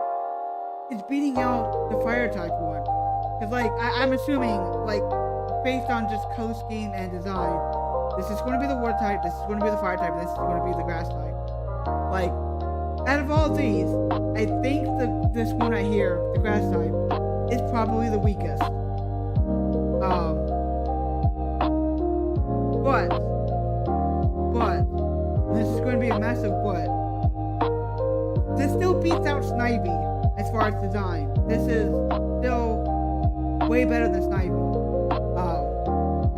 S1: is beating out the fire type one. Because like, I'm assuming, like, based on just color scheme and design, this is going to be the water type, this is going to be the fire type, and this is going to be the grass type. Like, out of all these, I think this one right here, the grass type, is probably the weakest. But this is going to be a massive but. This still beats out Snivy as far as design. This is still way better than Snivy,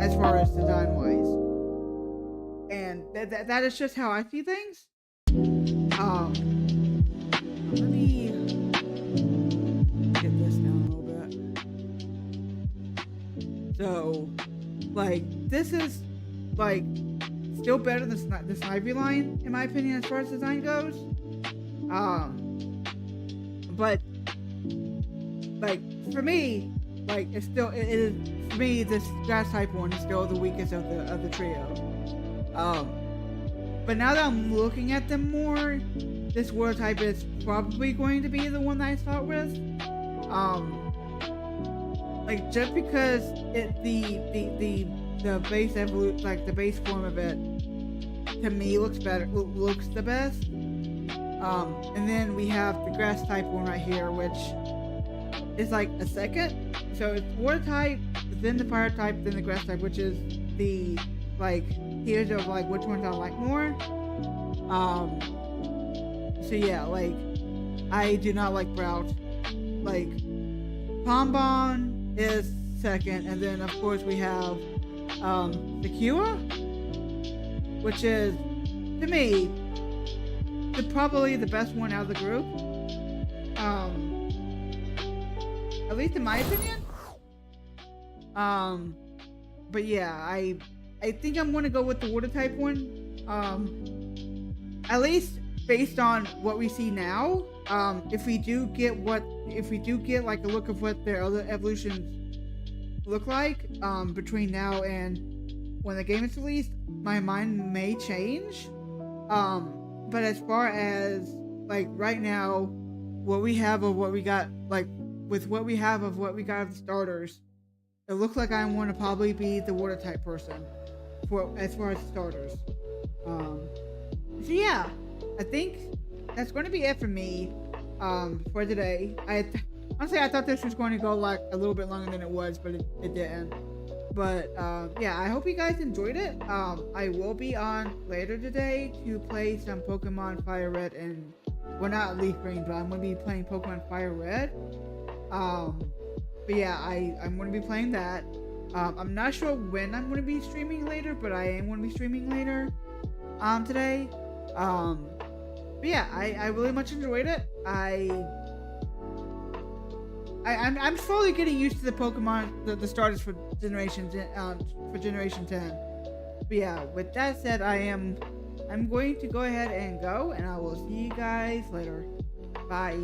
S1: as far as design wise. And that is just how I see things. Let me get this down a little bit. So, like, this is like still better than the Snivy line, in my opinion, as far as design goes. But like, for me, like, it is for me, this grass type one is still the weakest of the trio. But now that I'm looking at them more, this water type is probably going to be the one that I start with. Like, just because the base evolution, like the base form of it, to me looks the best. And then we have the grass type one right here, which is like a second. So it's water type, then the fire type, then the grass type, which is the like tiers of like which ones I like more. So yeah, like, I do not like Sprout. Like, Bonbon is second, and then of course we have Secure, which is, to me, probably the best one out of the group. At least in my opinion. But yeah, I think I'm gonna go with the water type one. At least based on what we see now. If we do get like a look of what their other evolutions look like between now and when the game is released, my mind may change. But as far as like right now, what we have of what we got, like with what we have of what we got of the starters, it looks like I want to probably be the water type person. as far as starters. So yeah, I think that's going to be it for me for today. Honestly, I thought this was going to go like a little bit longer than it was, but it didn't. But yeah, I hope you guys enjoyed it. I will be on later today to play some Pokemon Fire Red and, well, not Leaf Green, but I'm going to be playing Pokemon Fire Red. But yeah, I'm going to be playing that. I'm not sure when I'm going to be streaming later, but I am going to be streaming later today. But yeah, I really much enjoyed it. I'm slowly getting used to the Pokemon, the starters for Generation 10. But yeah, with that said, I'm going to go ahead and go, and I will see you guys later. Bye.